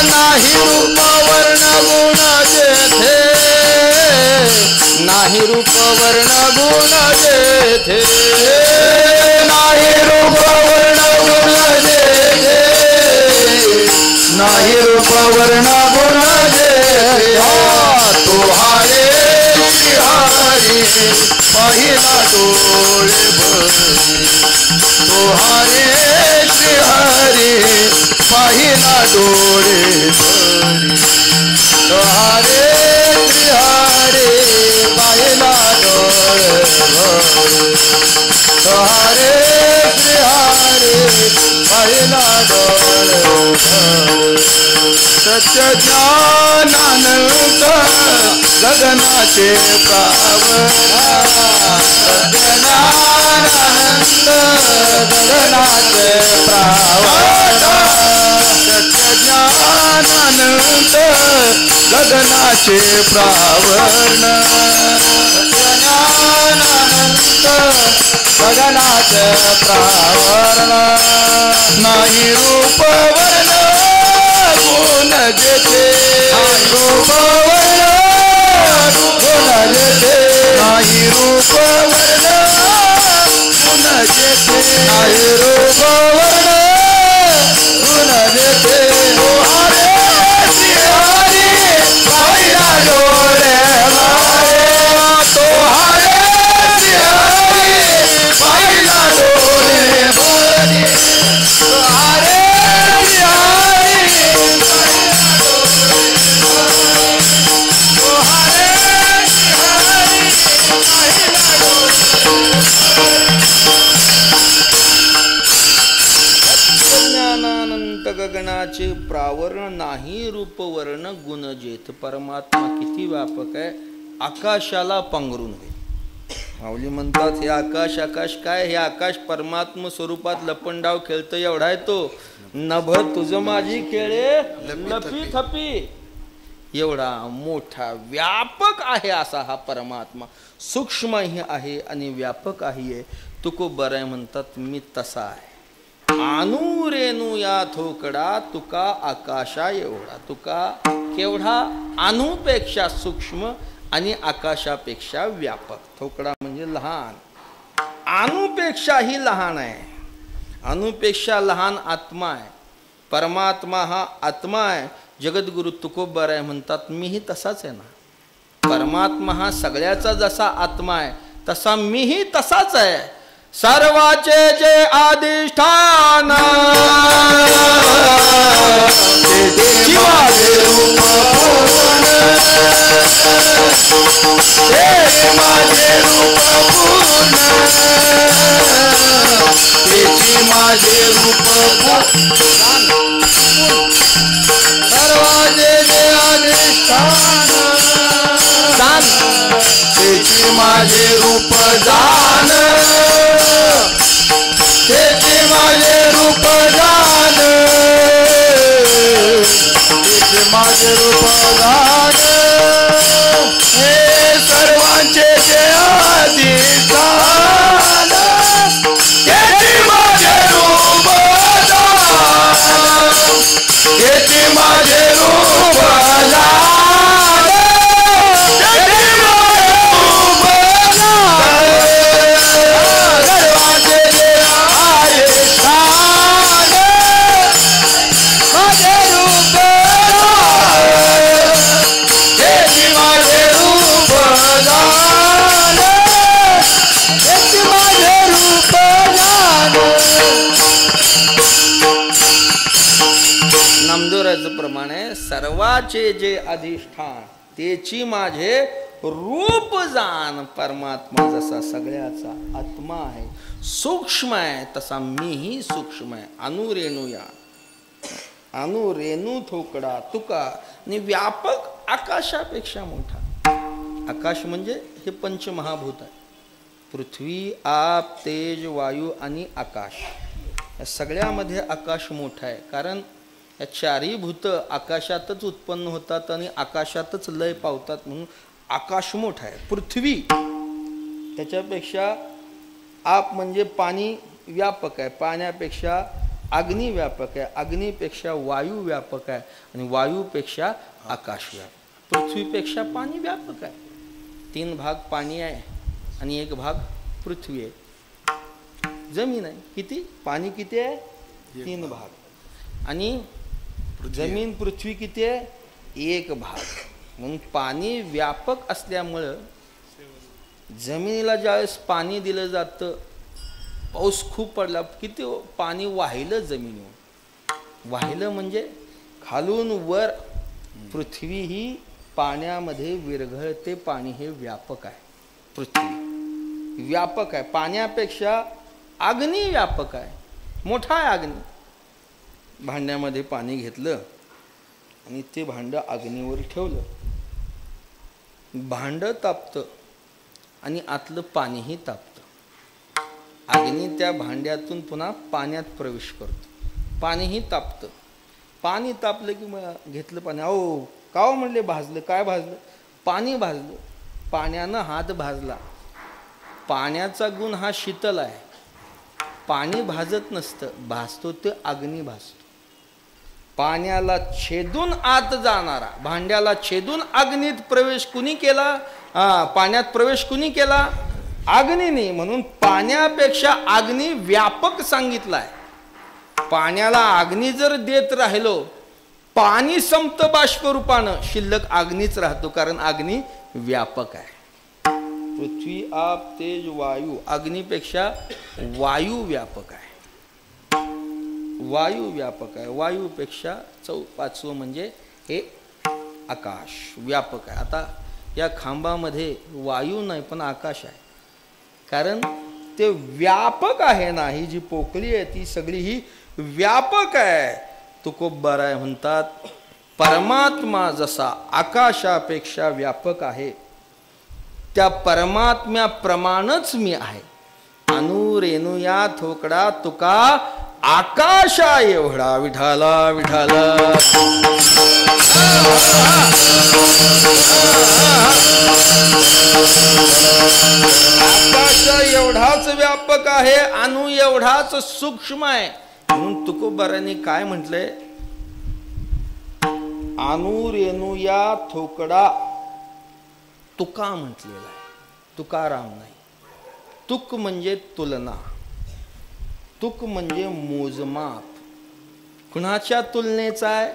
C: नाही रूप वर्ण गुण जेथे, नाही रूप वर्ण गुण जेथे, नाही रूप वर्ण गुण जेथे, नाही रूप वर्ण गुण जेथे. तुहारे श्रीहरी पहिला डोळे भरी, तुहारे श्रीहरी पहिला डोळे भरी, तुहारे श्रीहरी पहिला डोळे भरी, तुहारे श्रीहरी पहिला डोळे भरी. सत्य ज्ञानानंत गगनाचे प्रावरण, सत्य ज्ञानानंद गगनाचे प्रावरण, सत्य ज्ञानानंद गगनाचे प्रावरण, सत्य ज्ञानानंद गगनाचे प्रावरण. नाही रूप वर्ण गुण जेथे, नाही रूप वर्ण गुण जेथे, नाही रूप वर्ण गुण जेथे, नाही रूप वर्ण गुण जेथे. तुहारे श्रीहरी पहिला डोळे भरे, तुहारे श्रीहरी पहिला डोळे भरे, तुहारे
B: ज्ञानानंत गगनाचे प्रावरण. नाही रूप वर्ण गुण जेथ. परमात्मा किती व्यापक आहे. आकाशाला पांघरून आहे. माऊली म्हणतात हे आकाश. आकाश काय? हे आकाश परमात्म स्वरूपात लपंडाव खेळतं एवढा आहे तो. नभ तुझ माझी खेळे लपी थपी. एवढा मोठा व्यापक आहे असा हा परमात्मा. सूक्ष्मही आहे आणि व्यापक आहे. तुकोबराय म्हणतात मी तसा आहे. आणू रेणू या थोकडा तुका आकाशा एवढा. तुका केवढा? आणूपेक्षा सूक्ष्म आणि आकाशापेक्षा व्यापक. थोकडा म्हणजे लहान. आणूपेक्षाही लहान आहे. आणूपेक्षा लहान आत्मा आहे. परमात्मा हा आत्मा आहे. जगद्गुरु तुकोबराय म्हणतात मीही तसाच आहे ना. परमात्मा हा सगळ्याचा जसा आत्मा आहे तसा मीही तसाच आहे. सर्वाचे जे अधिष्ठान
C: तेथे माझे रूप पूर्ण, तेथे माझे रूप पूर्ण, तेथे माझे रूप पूर्ण. सर्वाचे जे अधिष्ठान तेथे माझे रूप जाण, तेथे माझे रूप जाण, तेथे माझे रूप जाण. हे सर्वांचे जे अधिष्ठान तेथे माझे रूप जाण, तेथे माझे रूप जाण, तेथे माझे रूप जाण. सर्वांचे जे अधिष्ठान माझे रूप जाण, तेथे माझे रूप जाण, तेथे माझे रूप जाण.
B: नामदेवराचं प्रमाणे सर्वाचे जे अधिष्ठान तेची माझे रूप जाण. परमात्मा जसा सगळ्याचा आत्मा आहे, सूक्ष्म आहे, तसा मीही सूक्ष्म आहे. अनुरेणुया, अनुरेणू थोकडा तुका. आणि व्यापक आकाशापेक्षा मोठा. आकाश म्हणजे हे पंचमहाभूत आहे. पृथ्वी, आप, तेज, वायू आणि आकाश. या सगळ्यामध्ये आकाश मोठा आहे. कारण या चारही भूत आकाशातच उत्पन्न होतात आणि आकाशातच लय पावतात, म्हणून आकाश मोठा आहे. पृथ्वी त्याच्यापेक्षा आप म्हणजे पाणी व्यापक आहे, पाण्यापेक्षा अग्नी व्यापक आहे, अग्नीपेक्षा वायू व्यापक आहे आणि वायूपेक्षा आकाश व्यापक. पृथ्वीपेक्षा पाणी व्यापक आहे. 3 भाग पाणी आहे आणि 1 भाग पृथ्वी आहे. जमीन आहे किती, पाणी किती आहे, 3 भाग, आणि जमीन पृथ्वी किती आहे, 1 भाग. म्हणून पाणी व्यापक असल्यामुळं जमिनीला ज्यावेळेस पाणी दिलं जातं, पाऊस खूप पडला, किती पाणी वाहिलं जमिनीवर. वाहिलं म्हणजे खालून वर पृथ्वी ही पाण्यामध्ये विरघळते. पाणी हे व्यापक आहे. पृथ्वी व्यापक आहे. पाण्यापेक्षा अग्नी व्यापक आहे, मोठा आहे अग्नी. भांड्यामध्ये पाणी घेतलं आणि ते भांडं अग्नीवर ठेवलं, भांडं तापतं आणि आतलं पाणीही तापतं. अग्नी त्या भांड्यातून पुन्हा पाण्यात प्रवेश करतो, पाणीही तापतं. पाणी तापलं की मग घेतलं पाणी, अहो का म्हणले भाजलं, काय भाजलं, पाणी भाजलं. पाण्यानं हात भाजला. पाण्याचा गुण हा शीतल आहे. पाणी भाजत नसतं, भाजतो ते अग्नी भाजतो. पाण्याला छेदून आत जाणारा, भांड्याला छेदून अग्नीत प्रवेश कुणी केला, पाण्यात प्रवेश कुणी केला, अग्नीने. म्हणून पाण्यापेक्षा अग्नी व्यापक सांगितलाय. पाण्याला अग्नी जर देत राहिलो, पाणी संपतं बाष्परूपानं, शिल्लक अग्नीच राहतो, कारण अग्नी व्यापक आहे. पृथ्वी, आप, तेज, वायू. अग्नीपेक्षा वायू व्यापक आहे. वायू व्यापक आहे. वायूपेक्षा 5वं म्हणजे हे आकाश व्यापक आहे. आता या खांबामध्ये वायू नाही पण आकाश आहे, कारण ते व्यापक आहे ना. ही जी पोकळी आहे ती सगळी ही व्यापक आहे. तुकोबराय म्हणतात परमात्मा जसा आकाशापेक्षा व्यापक आहे, त्या परमात्म्याप्रमाणच मी आहे. अनुरेणुया थोकडा तुका आकाशा एवढा. विठाला विठाला. आकाश एवढाच व्यापक आहे, अणु एवढाच सूक्ष्म आहे. म्हणून तुकोबरायांनी काय म्हटलंय, अनुरेणुया थोकडा तुका म्हटलेला आहे, तुकाराम नाही. तुक म्हणजे तुलना, तुक म्हणजे मोजमाप. कुणाच्या तुलनेचा आहे?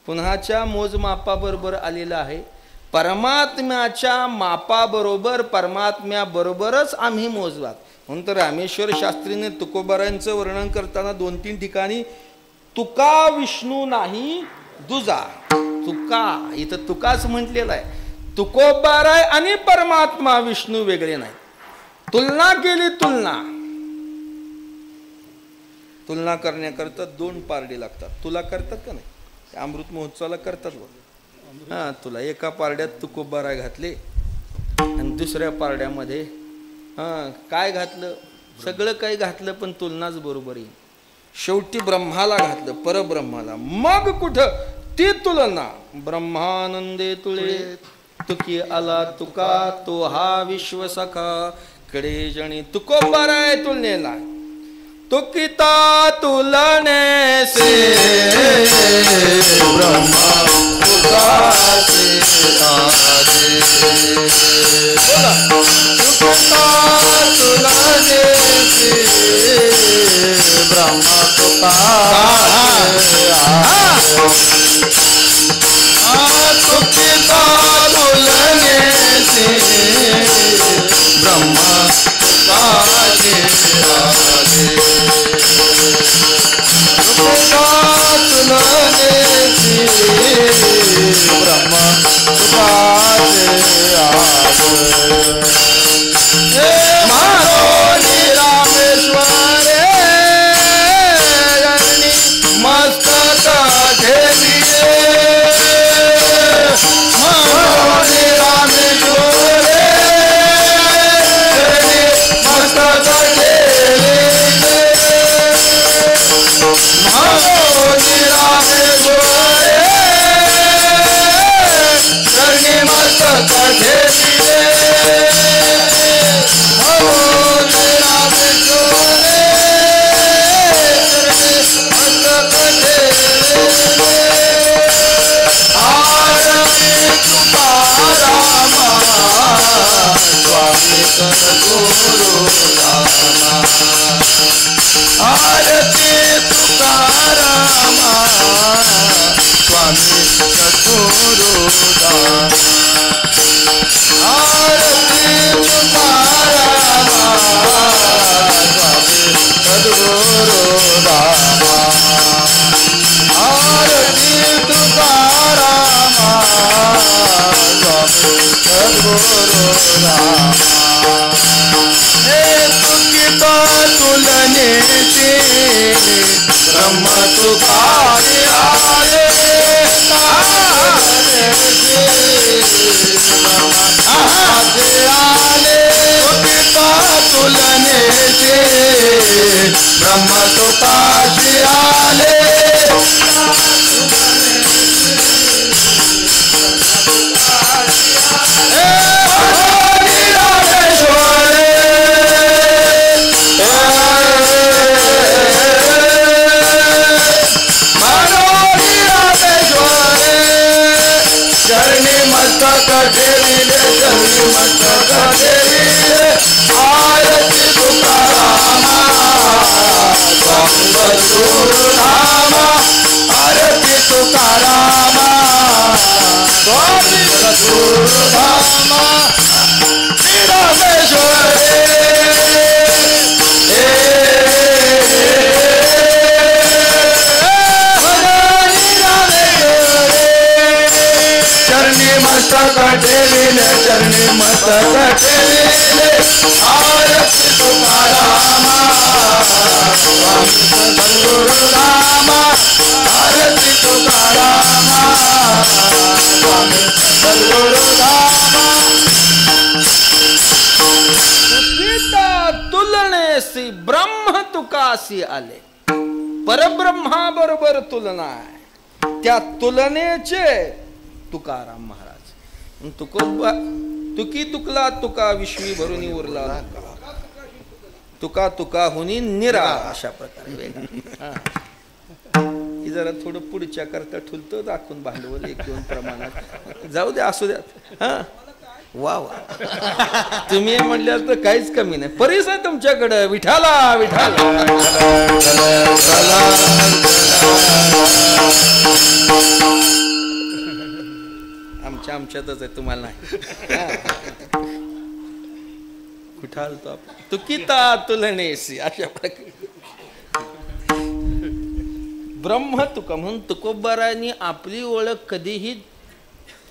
B: कुणाच्या मोजमापाबरोबर आलेला आहे? परमात्म्याच्या मापाबरोबर, परमात्म्याबरोबरच आम्ही मोजलात. म्हणून तर रामेश्वर शास्त्रीने तुकोबारांचं वर्णन करताना 2-3 ठिकाणी तुका विष्णू नाही दुजा, तुका इथं तुकाच म्हटलेला आहे. तुकोबाराय आणि परमात्मा विष्णू वेगळे नाही. तुलना केली, तुलना करण्याकरता 2 पारडे लागतात. तुला करतात का नाही? अमृत महोत्सवाला करतात बघ. हा, तुला एका पारड्यात तुकोबाराय घातले आणि दुसऱ्या पारड्यामध्ये काय घातलं? सगळं काही घातलं, पण तुलनाच बरोबर येईल. शेवटी ब्रह्माला घातलं, परब्रह्माला. मग कुठं ती तुलना? ब्रह्मानंदे तुळे तुकी आला तुका, तो हा विश्व सखा कडे जणी. तुकोबाराय तुलनेला. तुकिता तुलने से
C: ब्रह्मा तुकाचे आदे. तुकिता तुलने से ब्रह्मा तुकाचे आदे. तुकिता तुलने से ब्रह्मा तुकाचे आदे. तुलने से ब्रह्मा तुकाचे आदे. मारो रामेश्वर मस्तक ठेविये. मारो रामेश्वर मस्तक ठेविये. मारो रामेश्वर चरणी मस्तक ठेविये. आरती तुकारामा स्वामी सद्गुरुदामा. आरती तुकारामा स्वामी सद्गुरुदामा. आरती तुकारामा स्वामी सद्गुरुदामा. तुकिता तुलने से ब्रह्म तुकाचे आले. तुकिता तुलने से ब्रह्म तुकाचे आले. चरणी मस्तक ठेविले. चरणी मस्तक ठेविले. आरती तुकारामा स्वामी सद्गुरुधामा. आरती तुकारामा स्वामी सद्गुरुधामा. रामेश्वर चरणी मस्तक ठेविले. चरणी मस्तक ठेविले. आरती तुकारामा स्वामी सद्गुरुधामा. आरती तुकारामा स्वामी सद्गुरुधामा.
B: तुकिता तुलने से ब्रह्म तुकासी आले. परब्रह्मा बरोबर तुलना आहे. त्या तुलनेचे तुकाराम महाराज. तुकी तुकला तुका विश्वी भरुनी उरला. तुका तुका हुनी निरा. अशा प्रकारे वेगळा. ही जरा थोडं पुढच्या करता ठुलतं दाखवून भांडवल 1-2 प्रमाणात जाऊ द्या, असू द्यात. हा, वा वा. तुम्ही म्हटल्यास तर काहीच कमी नाही. परीस आहे तुमच्याकडं. विठाला विठाला. आमच्यातच आहे, तुम्हाला नाही. कुठं आलतो आपण? तुकिता तुलनेसी अशा प्रकारे ब्रह्म तुका म्हणून तुकोबारांनी आपली ओळख कधीही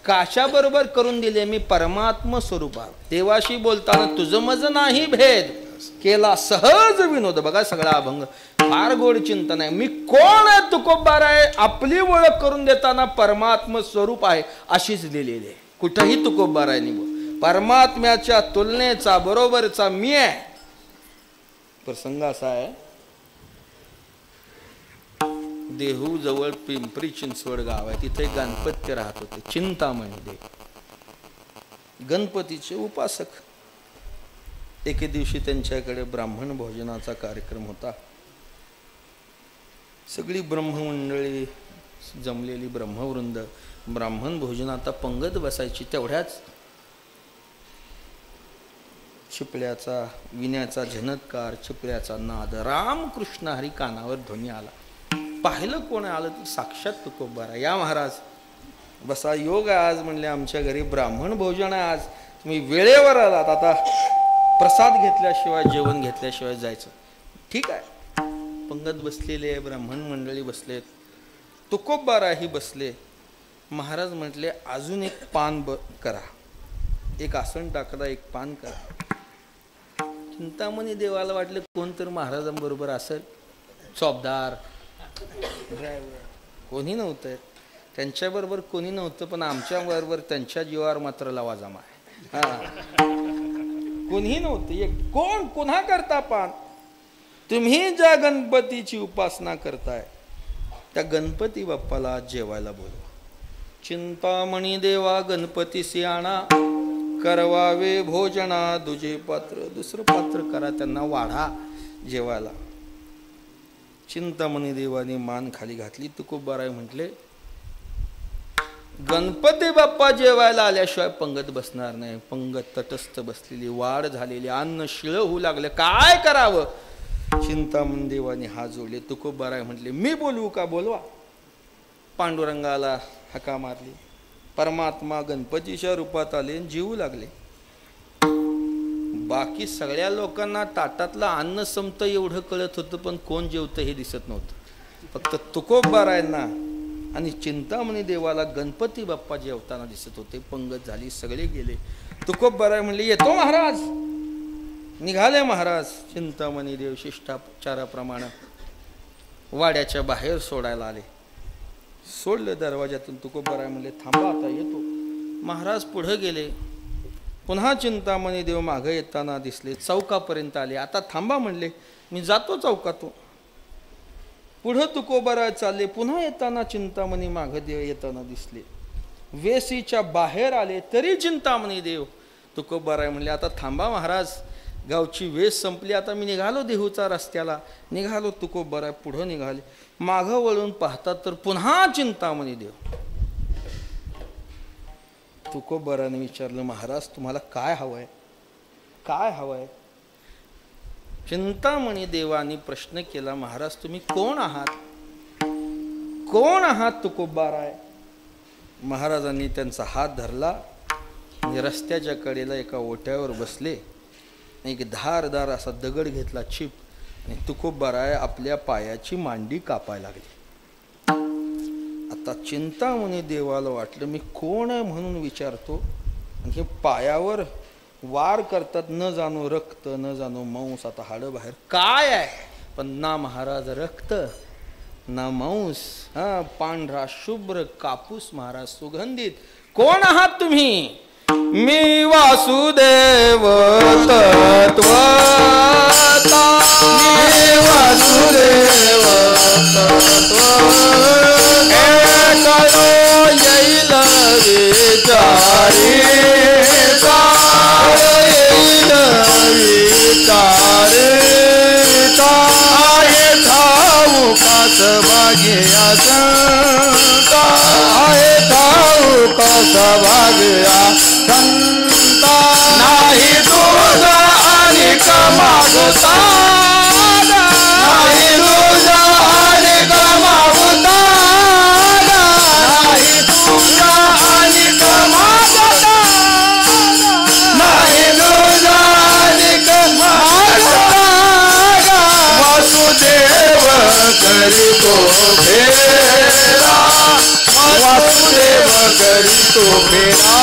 B: काशाबरोबर करून दिली. मी परमात्म स्वरूपात देवाशी बोलताना तुझं मज नाही भेद केला सहज विनोद. बघा सगळा अभंग फार गोड चिंतन आहे. मी कोण आहे? तुकोबार आहे. आपली ओळख करून देताना परमात्म स्वरूप आहे अशीच लिहिलेली आहे. कुठंही तुकोबारांनी बोल परमात्म्याच्या तुलनेचा बरोबरचा मी आहे. प्रसंग असा आहे, देहू जवळ पिंपरी चिंचवड गाव आहे, तिथे गणपती राहत होते, चिंतामणी देव, गणपतीचे उपासक. एके दिवशी त्यांच्याकडे ब्राह्मण भोजनाचा कार्यक्रम होता. सगळी ब्रह्ममंडळी जमलेली ब्रह्मवृंद ब्राह्मण भोजनात पंगत बसायची. तेवढ्याच चिपळ्याचा विण्याचा झनत्कार, चिपळ्याचा नाद, रामकृष्ण हरी कानावर ध्वनी आला. पाहिलं कोण आलं तर साक्षात तुकोबारा. या महाराज बसा, योग आहे आज. म्हणले आमच्या घरी ब्राह्मण भोजन आहे आज, तुम्ही वेळेवर आलात. आता प्रसाद घेतल्याशिवाय जेवण घेतल्याशिवाय जायचं. ठीक आहे. पंगत बसलेली आहे, ब्राह्मण मंडळी बसलेत, तुकोबाराही बसले. महाराज म्हटले अजून एक पान करा. एक आसन टाकला, एक पान करा. चिंतामणी देवाला वाटलं कोण तर महाराजांबरोबर असेल. चौबदार, ड्रायव्हर कोणी नव्हतं, त्यांच्याबरोबर कोणी नव्हतं. पण आमच्याबरोबर त्यांच्या जीवावर मात्र लवाजमा आहे. कोणीही नव्हतं. एक कोण पुन्हा करता पान? तुम्ही ज्या गणपतीची उपासना करताय त्या गणपती बाप्पाला जेवायला बोलवा. चिंतामणी देवा गणपतीसी आणा, करवावे भोजना दुजे पात्र. दुसरं पात्र करा, त्यांना वाढा जेवायला. चिंतामणी देवाने मान खाली घातली. तुकोबाराय म्हटले गणपती बाप्पा जेवायला आल्याशिवाय पंगत बसणार नाही. पंगत तटस्थ बसलेली, वाढ झालेली, अन्न शिळ होऊ लागलं. काय करावं? चिंतामणी देवाने हात जोडले. तुकोबाराय म्हटले मी बोलवू का? बोलवा. पांडुरंगाला हाका मारली. परमात्मा गणपतीच्या रूपात आले, जीवू लागले. बाकी सगळ्या लोकांना ताटातलं अन्न संपतं एवढं कळत होतं, पण कोण जेवतं हे दिसत नव्हतं. फक्त तुकोबारायांना आणि चिंतामणी देवाला गणपती बाप्पा जेवताना दिसत होते. पंगत झाली, सगळे गेले. तुकोबाराय म्हणले येतो महाराज. निघाले महाराज. चिंतामणी देव शिष्टाचाराप्रमाणे वाड्याच्या बाहेर सोडायला आले. सोडलं दरवाजातून. तुकोबाराय म्हणले थांबा आता येतो. महाराज पुढे गेले. पुन्हा चिंतामणी देव मागे येताना दिसले. चौकापर्यंत आले. आता थांबा म्हणले, मी जातो चौकातून. पुढं तुकोबाराय चालले. पुन्हा येताना चिंतामणी मागे देव येताना दिसले. वेसीच्या बाहेर आले तरी चिंतामणी देव. तुकोबाराय म्हणले आता थांबा महाराज, गावची वेस संपली, आता मी निघालो देहूचा रस्त्याला. निघालो. तुकोबाराय पुढं निघाले. मागं वळून पाहतात तर पुन्हा चिंतामणी देव. तुकोबाराने विचारलं महाराज तुम्हाला काय हवंय? काय हवंय? चिंतामणी देवानी प्रश्न केला महाराज तुम्ही कोण आहात? कोण आहात तुकोबाराय? महाराजांनी त्यांचा हात धरला आणि रस्त्याच्या कडेला एका ओट्यावर बसले. एक धारदार असा दगड घेतला, चिप, आणि तुकोबाराय आपल्या पायाची मांडी कापायला लागली. आता चिंतामणी देवाला वाटलं मी कोण आहे म्हणून विचारतो, आणि हे पायावर वार करतात. न जाणो रक्त, न जाणो मांस. आता हाड बाहेर काय आहे, पण ना महाराज रक्त ना मांस. हा पांढरा शुभ्र कापूस महाराज, सुगंधित. कोण आहात तुम्ही? मी वासुदेव तत्वता. मी वासुदेव तत्वता. येईल विचारी येईल विचारिता. आहे ठाऊकास भाग्या संता. आहे ठाऊकास भाग्या संता. नाही तुझा अनेक मागता. नाही तुझा अनेक मागता.
C: करीतो फेरा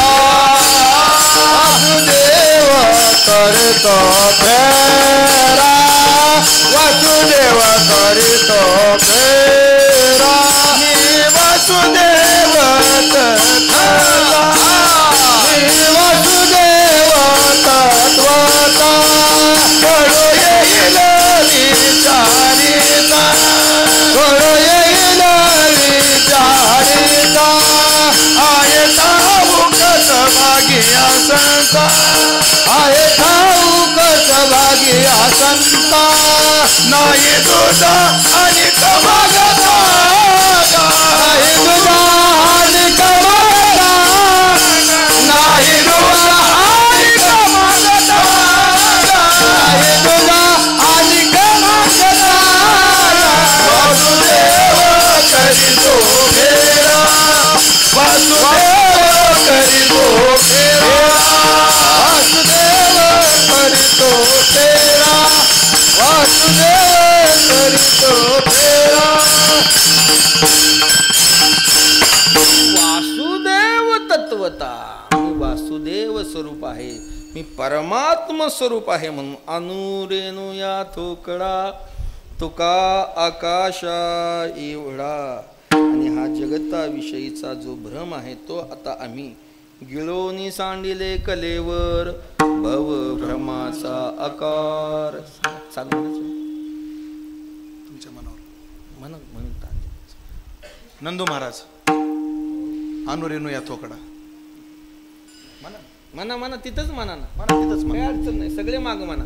C: वासुदेव करतो फेरा वासुदेव करतो फेरा मी वासुदेव तत्वता मी वासुदेव तत्वता कळो येईल विचारिता कळो येईल विचारिता आहे ठाऊकच भाग्या संता आहे ठाऊकच भाग्या संता नाही तुझा आणि कमागता नाही तुझा आणि कमागता नाही तुझा आणि कमागता नाही तुझा आणि कमागता वासुदेव करीतो फेरा वासुदेव करीतो फेरा वासुदेव करीतो फेरा वासुदेव करीतो फेरा
B: वासुदेव तत्वता मी वासुदेव स्वरूप आहे मी परमात्म स्वरूप आहे म्हणून अनुरेणू या थोकडा तुका आकाशा एवढा. आणि हा जगताविषयीचा जो भ्रम आहे तो आता आम्ही गिळोनी सांडिले कलेवर भव भ्रमाचा आकार. सांग
C: तुमच्या मनावर
B: म्हणतात
C: नंदू महाराज अनुरेणू या थोकडा
B: म्हणा म्हणा तिथंच म्हणा ना,
C: म्हणा तिथंच
B: काही
C: म्हणा.
B: अडचण नाही, सगळे माग म्हणा.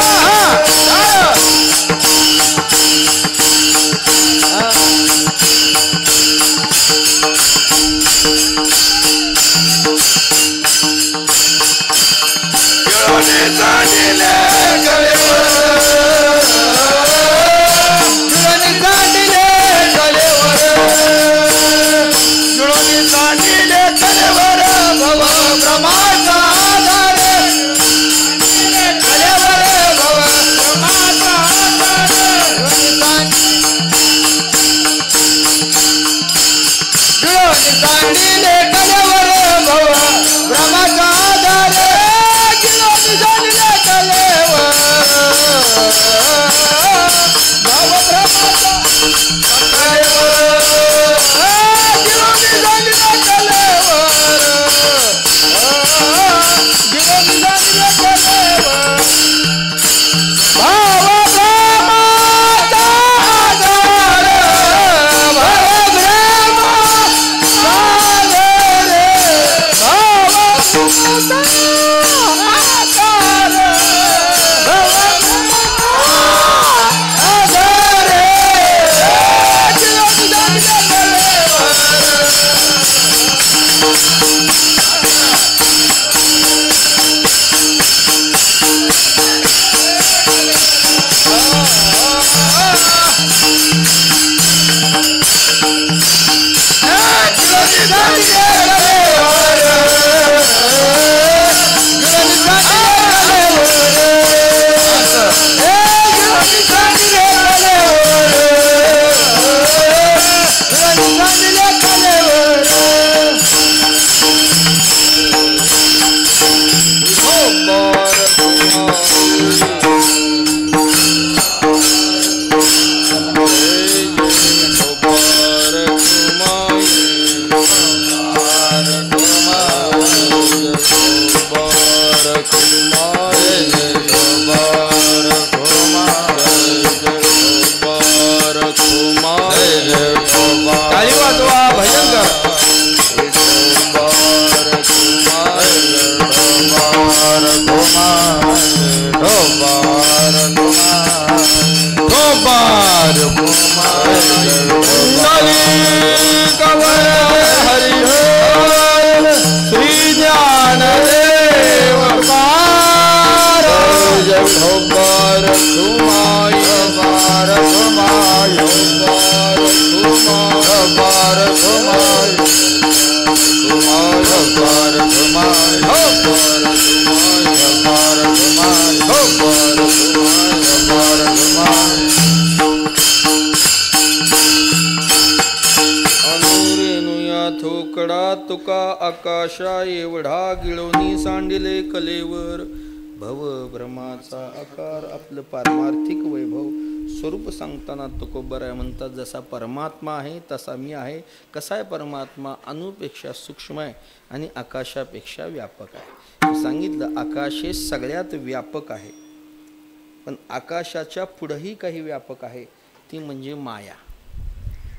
C: Ah
B: आकाशा एवढा गिळवणी सांडिले कलेवर भव भ्रमाचा आकार. आपलं पारमार्थिक वैभव स्वरूप सांगताना तुकोबराय म्हणतात जसा परमात्मा आहे तसा मी आहे. कसा आहे परमात्मा? अणुपेक्षा सूक्ष्म आहे आणि आकाशापेक्षा व्यापक आहे. सांगितलं आकाश हे सगळ्यात व्यापक आहे, पण आकाशाच्या पुढंही काही व्यापक आहे, ती म्हणजे माया.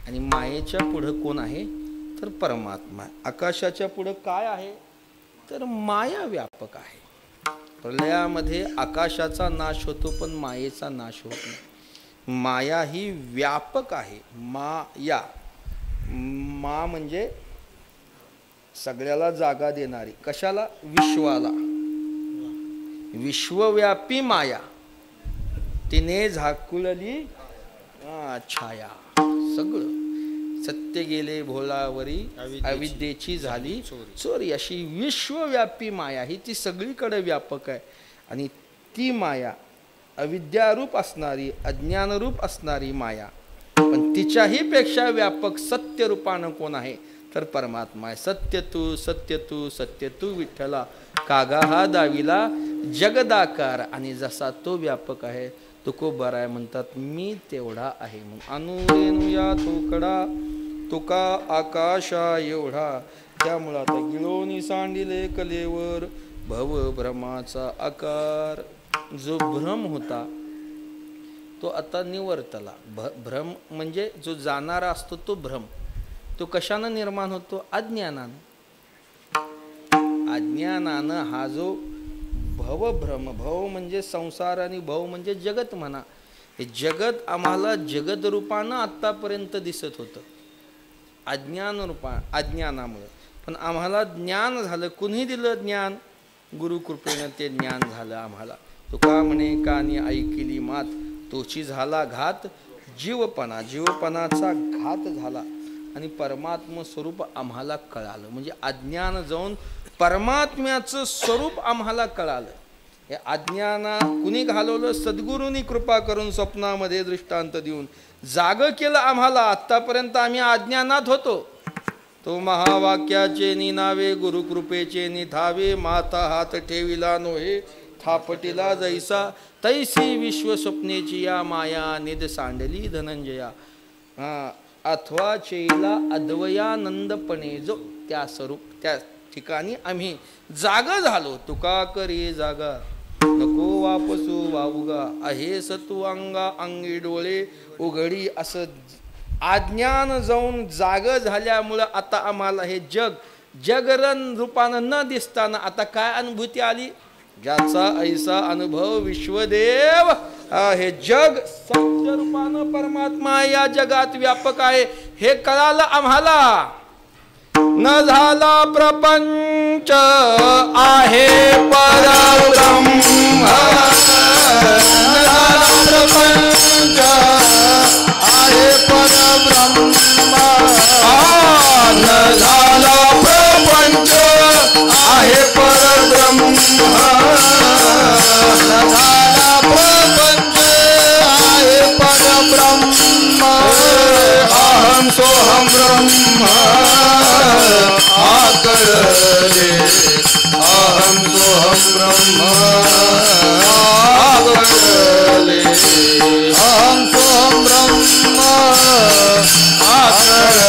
B: आणि मायेच्या पुढं कोण आहे? तर परमात्मा. आकाशाच्या पुढं काय आहे? तर माया व्यापक आहे. प्रलयामध्ये आकाशाचा नाश होतो पण मायेचा नाश होत नाही. माया ही व्यापक आहे. माया, मा म्हणजे सगळ्याला जागा देणारी. कशाला? विश्वाला. विश्वव्यापी माया, तिने झाकुळली छाया. सगळं सत्य गेले भोलावरी, अविद्येची झाली चोरी. अशी विश्वव्यापी माया ही ती सगळीकडे व्यापक आहे. आणि ती माया अविद्यारूप असणारी, अज्ञानरूप असणारी माया, पण तिच्याही पेक्षा व्यापक सत्य रूपानं कोण आहे? तर परमात्मा आहे. सत्य तू सत्य तू सत्य तू विठ्ठला, कागा हा दाविला जगदाकार. आणि जसा तो व्यापक आहे तुकोबराय म्हणतात मी तेवढा आहे. मग अनुरेणू या थोकडा तुका आकाशा एवढा. त्यामुळं आता गिळोनी सांडिले कलेवर भव भ्रमाचा आकार. जो भ्रम होता तो आता निवर्तला. भ्रम म्हणजे जो जाणारा असतो तो भ्रम. तो कशानं निर्माण होतो? अज्ञानानं. अज्ञानानं हा जो भवभ्रम, भव म्हणजे संसार आणि भव म्हणजे जगत म्हणा. हे जगत आम्हाला जगत रूपानं आत्तापर्यंत दिसत होतं अज्ञानामुळं. पण आम्हाला ज्ञान झालं. कुणी दिलं ज्ञान? गुरुकृपेनं ते ज्ञान झालं आम्हाला. तुका म्हणे कानी ऐकिली मात, तोची झाला घात जीवपणा. जीवपणाचा घात झाला आणि परमात्म स्वरूप आम्हाला कळालं. म्हणजे अज्ञान जाऊन परमात्म्याचं स्वरूप आम्हाला कळालं. हे अज्ञाना कुणी घालवलं? सद्गुरूंनी कृपा करून स्वप्नामध्ये दृष्टांत देऊन जाग केलं आम्हाला. आत्तापर्यंत आम्ही अज्ञानात होतो. तो महावाक्याचे निनावे गुरुकृपेचे निधावे, माता हात ठेविला नोहे थापटिला जैसा, तैसी विश्वस्वप्नेची या माया निध सांडली धनंजया. अथवा चेला अद्वयानंदपणे जो त्या स्वरूप त्या ठिकाणी आम्ही जाग झालो. तुका करी जागा नको वापसू वावगा, आहे सतू अंगा अंगी डोळे उघडी. असं अज्ञान जाऊन जाग झाल्यामुळं आता आम्हाला हे जगरण रूपानं न दिसताना आता काय अनुभूती आली? ज्याचा ऐसा अनुभव विश्वदेव. हे जग सत्य रूपानं परमात्मा या जगात व्यापक आहे हे कळालं आम्हाला. न झाला प्रपंच आहे परब्रह्म, न झाला प्रपंच आहे परब्रह्म, न झाला प्रपंच आहे परब्रह्म, न झाला प्रपंच आहे परब्रह्म. अहं सोहं ब्रह्म आकळले, अहं सोहं ब्रह्म आकळले, अहं सोहं ब्रह्म आकळले,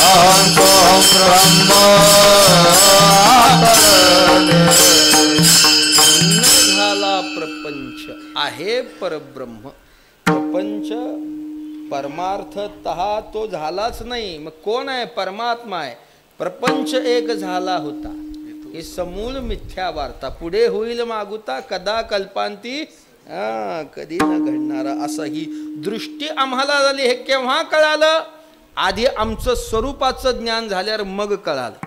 B: अहं सोहं ब्रह्म आकळले. न झाला प्रपंच आहे परब्रह्म. प्रपंच परमार्थतः तो झालाच नाही. मग कोण आहे? परमात्मा आहे. प्रपंच एक झाला होता. हे समूळ मिथ्या वार्ता. पुढे होईल मागुता कदा कल्पांती कधी न घडणारा. असं ही दृष्टी आम्हाला झाली. हे केव्हा कळालं? आधी आमचं स्वरूपाचं ज्ञान झाल्यावर मग कळालं.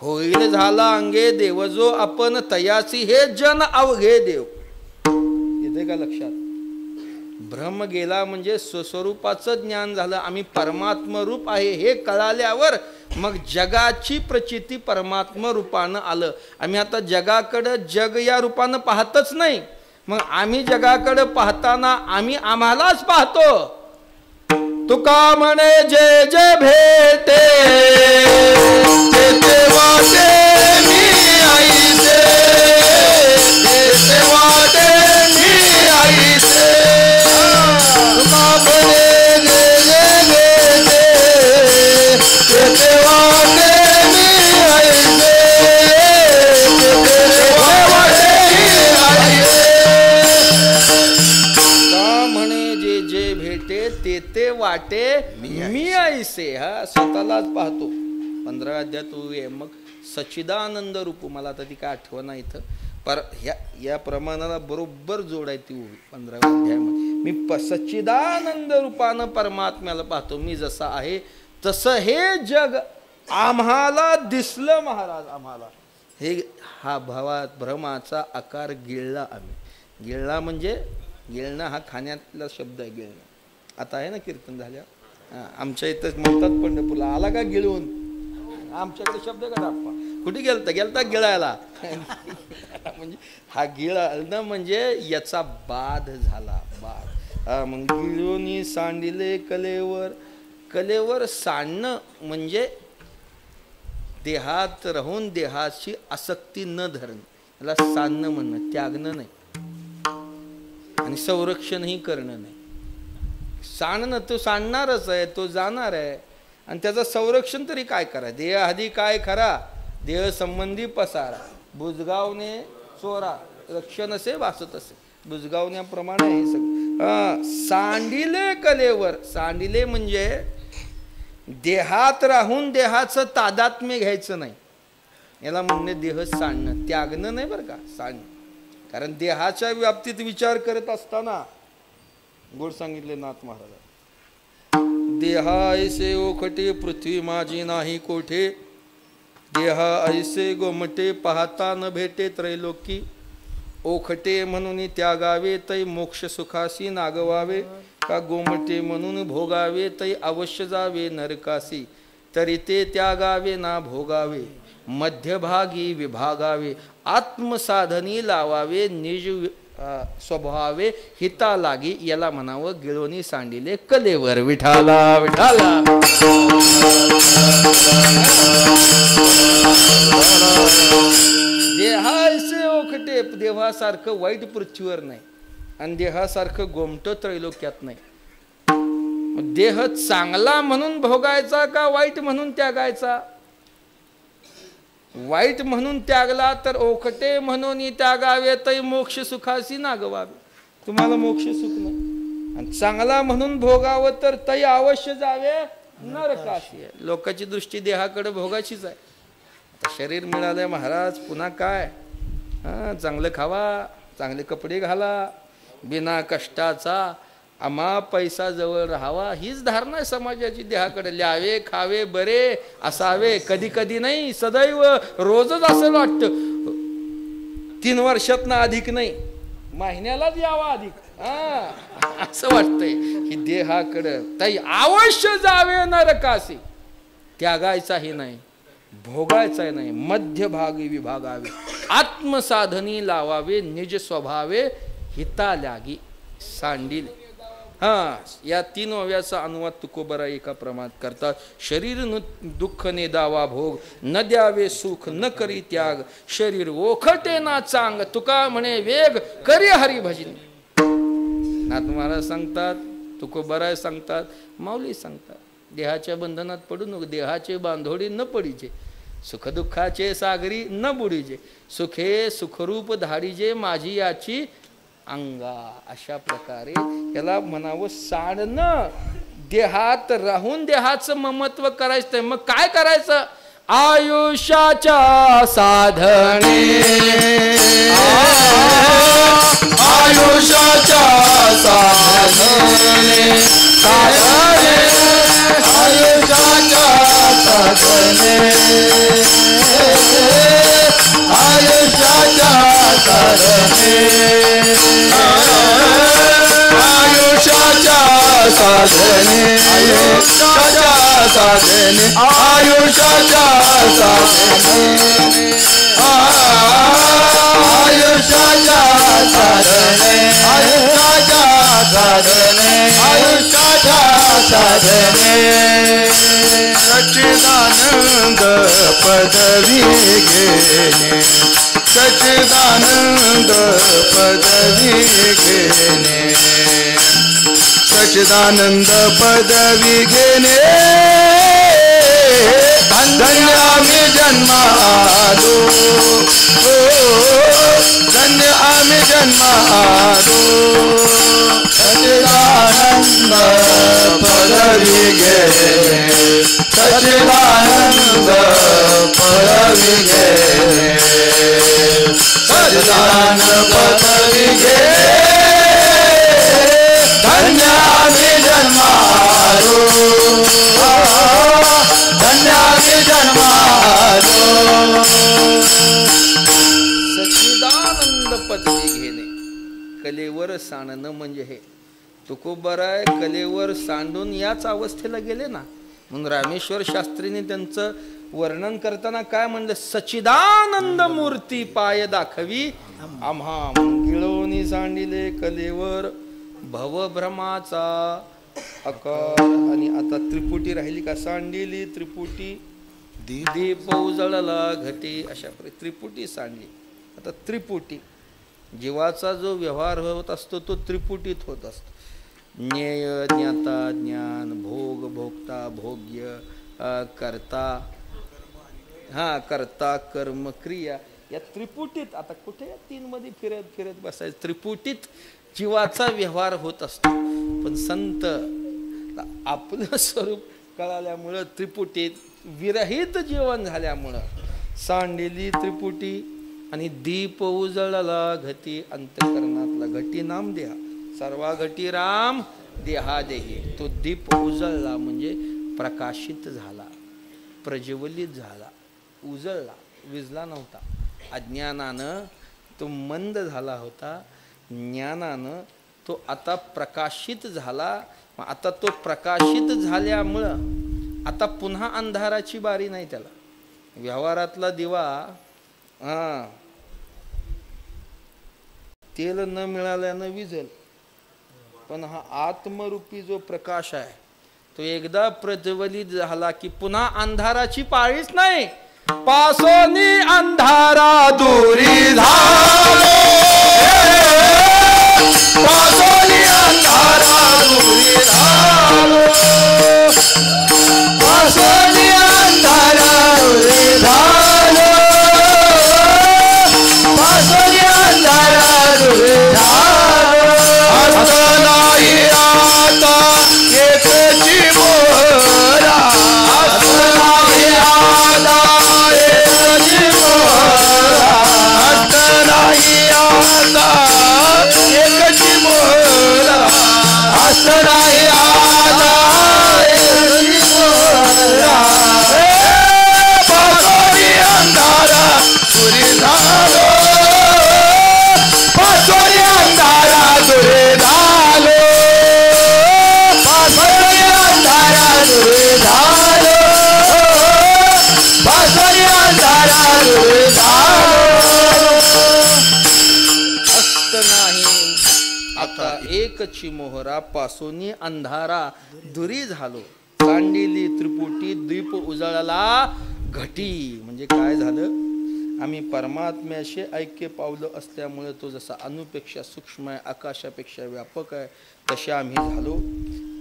B: होईल झाला अंगे देव जो आपण तयासी, हे जन अवघे देव. येते का लक्षात? भ्रम गेला म्हणजे स्वस्वरूपाचं ज्ञान झालं. आम्ही परमात्म रूप आहे हे कळाल्यावर मग जगाची प्रचिती परमात्म रूपानं आलं. आम्ही आता जगाकडं जग या रूपानं पाहतच नाही. मग आम्ही जगाकडं पाहताना आम्ही आम्हालाच पाहतो. तुका म्हणे जे जे भेटे ते ते वाटे मी आईचे ते वाटे मी आईचे तुका म्हणे जे जे भेटे ते ते वाटे मी आईचे ते वाटे मी आईचे तुका म्हणे जे जे भेटे ते ते वाटे मी आईसे. हा स्वतःलाच पाहतो. 15 अध्यायात उभी मग सच्चिदानंद रूप. मला आता ती काय आठवण नाही इथं पर या प्रमाणाला बरोबर जोड आहे ती उभी 15व्या अध्यायामध्ये. मी सच्चिदानंद रूपानं परमात्म्याला पाहतो. मी जसा आहे तसं हे जग आम्हाला दिसलं महाराज. आम्हाला हे हा भ्रमाचा आकार गिळला आम्ही. गिळला म्हणजे गिळणं हा खाण्यातला शब्द आहे. गिळणं आता आहे ना कीर्तन झाल्या. आमच्या इथं म्हणतात पंढरपूरला आला का गिळून. आमच्याकडे शब्द का टाप्पा कुठे गेलता गिळायला म्हणजे हा गिळणं म्हणजे याचा बाध झाला. बाध मग गिळून सांडिले कलेवर. कलेवर सांडणं म्हणजे देहात राहून देहाची आसक्ती न धरणं. याला सांडणं म्हणणं. त्यागणं नाही आणि संरक्षणही करणं नाही. सांडणं तो सांडणारच आहे. तो जाणार आहे आणि त्याचं संरक्षण तरी काय करा. देह आधी काय खरा देह संबंधी पसारा बुजगावने चोरा रक्षण असे वाचत असे. बुजगावण्याप्रमाणे हे सगळं. सांडिले कलेवर. सांडिले म्हणजे देहात राहून देहाचं तादात्म्य घ्यायचं नाही. याला म्हणणे देह सांडणं. त्यागणं नाही बरं का. सांडणं. कारण देहाच्या व्याप्तीत विचार करत असताना गोड सांगितले नाथ महाराज. देहा ऐसे ओखटे पृथ्वी माझी नाही कोठे. देहा ऐसे गोमटे पाहता न भेटे त्रैलोकी. ओखटे म्हणून त्यागावे तै मोक्ष सुखासी नागवावे. का गोमटे म्हणून भोगावे तै अवश्य जावे नरकासी. तरी ते त्यागावे ना भोगावे मध्यभागी विभागावे. आत्मसाधनी लावावे निज स्वभावे हिता लागी. याला म्हणावं गिळवणी सांडिले कलेवर. विठाला विठाला. देहाचे ओखटे. देहासारखं वाईट पृथ्वीवर नाही आणि देहासारखं गोमट त्रैलोक्यात नाही. देह चांगला म्हणून भोगायचा का वाईट म्हणून त्यागायचा. वाईट म्हणून त्यागला तर ओखटे म्हणून त्यागावे तै मोक्ष सुखासी नागवावे. तुम्हाला मोक्ष सुख नाही. आणि चांगला म्हणून भोगावं तर तै अवश्य जावे नरकाशी. लोकांची दृष्टी देहाकडे भोगाचीच आहे. आता शरीर मिळालंय महाराज पुन्हा काय. चांगलं खावा चांगले कपडे घाला बिना कष्टाचा आम्हा पैसा जवळ राहावा हीच धारणा आहे समाजाची. देहाकडे ल्यावे खावे बरे असावे. कधी कधी नाही सदैव रोजच असं वाटतं. 3 वर्षात ना अधिक नाही महिन्यालाच यावा अधिक असं वाटतंय की देहाकडं ताई अवश्य जावे नरकासी. त्यागायचाही नाही भोगायचाही नाही. मध्यभागी विभागावे आत्मसाधनी लावावे निज स्वभावे हिता लागी सांडिले. या 3 ओव्याचा अनुवाद तुकोबरा एका प्रमाणात करतात. शरीर दुःख ने दावा भोग न द्यावे सुख न करी त्याग. शरीर ओखटे ना चांग तुका म्हणे वेग करी हरी भजनी. नाथ महाराज सांगतात तुकोबरा सांगतात माऊली सांगतात देहाच्या बंधनात पडू नको. देहाचे बांधोडी न पडीचे. सुखदुःखाचे सागरी न बुडीजे. सुखे सुखरूप धाडीजे माझी याची अंगा. अशा प्रकारे याला म्हणावं सांडणं. देहात राहून देहाचं ममत्व करायचं. मग काय करायचं आयुष्याच्या साधने. आयुष्याच्या साधने आयुष्याच्या साधने आयुष्याच्या साधने आयुष्याच्या साधने आयुष्याच्या साधने आयुष्याच्या साधने आयुष्याच्या साधने आयुष्याच्या साधने आयुष्याच्या
C: साधने सच्चिदानंद पदवी घेणे सच्चिदानंद पदवी घेणे सच्चिदानंद पदवी घेणे धन्य आम्ही जन्मालो धन्य आम्ही जन्मालो सच्चिदानंद पदवी घेणे सच्चिदानंद पदवी घेणे सच्चिदानंद पदवी घेणे धन्य आम्ही जन्मालो धन्य आम्ही जन्मालो
B: सच्चिदानंद पदवी घेणे कलेवर सांडणं म्हणजे हे तुकोबाराय कलेवर सांडून याच अवस्थेला गेले ना. म्हणून रामेश्वर शास्त्रीने त्यांचं वर्णन करताना काय म्हणलं, सच्चिदानंद मूर्ती पाय दाखवी आम्हा गिळवणी सांडिले कलेवर भवभ्रमाचा आकार. आणि आता त्रिपुटी राहिली का, सांडिली त्रिपुटी दीप उजळला घटी, अशा प्रकारे त्रिपुटी सांडली. आता त्रिपुटी जीवाचा जो व्यवहार होत असतो तो त्रिपुटीत होत असतो. ज्ञेय ज्ञाता ज्ञान, भोग भोगता भोग्य, कर्ता कर्ता कर्म क्रिया, या त्रिपुटीत. आता कुठे या तीन मध्ये फिरत फिरत बसायचं, त्रिपुटीत जीवाचा व्यवहार होत असतो. पण संत आपलं स्वरूप कळाल्यामुळं त्रिपुटीत विरहित जीवन झाल्यामुळं सांडलेली त्रिपुटी आणि दीप उजळला घटी, अंतःकरणातला घटी नाम देहा सर्वा घटी राम देहा देही. तो दीप उजळला म्हणजे प्रकाशित झाला, प्रज्वलित झाला, उजळला, विजला नव्हता. अज्ञानानं तो मंद झाला होता, ज्ञानानं तो आता प्रकाशित झाला. आता तो प्रकाशित झाल्यामुळं आता पुन्हा अंधाराची बारी नाही त्याला. व्यवहारातला दिवा तेल न मिळाल्यानं विझेल, पण हा आत्मरूपी जो प्रकाश आहे तो एकदा प्रज्वलित झाला की पुन्हा अंधाराची पाळीच नाही. पासोनी अंधारा दूरी झालो, पासोनी अंधारा दूरी झालो, पासोनी अंधारा दूरी झालो, पासोनी अंधारा दूरी झालो. आता नाही आता एकची मोहरा, आता नाही आता एकची मोहरा, आता नाही आता एकची मोहरा, आता नाही आता एकची मोहरा. पासोनी अंधारा दूरी झालो, पासोनी अंधारा दूरी झालो, पासोनी अंधारा दूरी झालो, पासोनी अंधारा दूरी झालो. अस्त नाही आता एकची मोहरा, पासोनी अंधारा दुरी झालो. सांडिली त्रिपुटी दीप उजळला घटी. म्हणजे काय झालं, आम्ही परमात्म्याशी ऐक्य पावलं असल्यामुळे तो जसा अणुपेक्षा सूक्ष्म आहे, आकाशापेक्षा व्यापक आहे, तसे आम्ही झालो.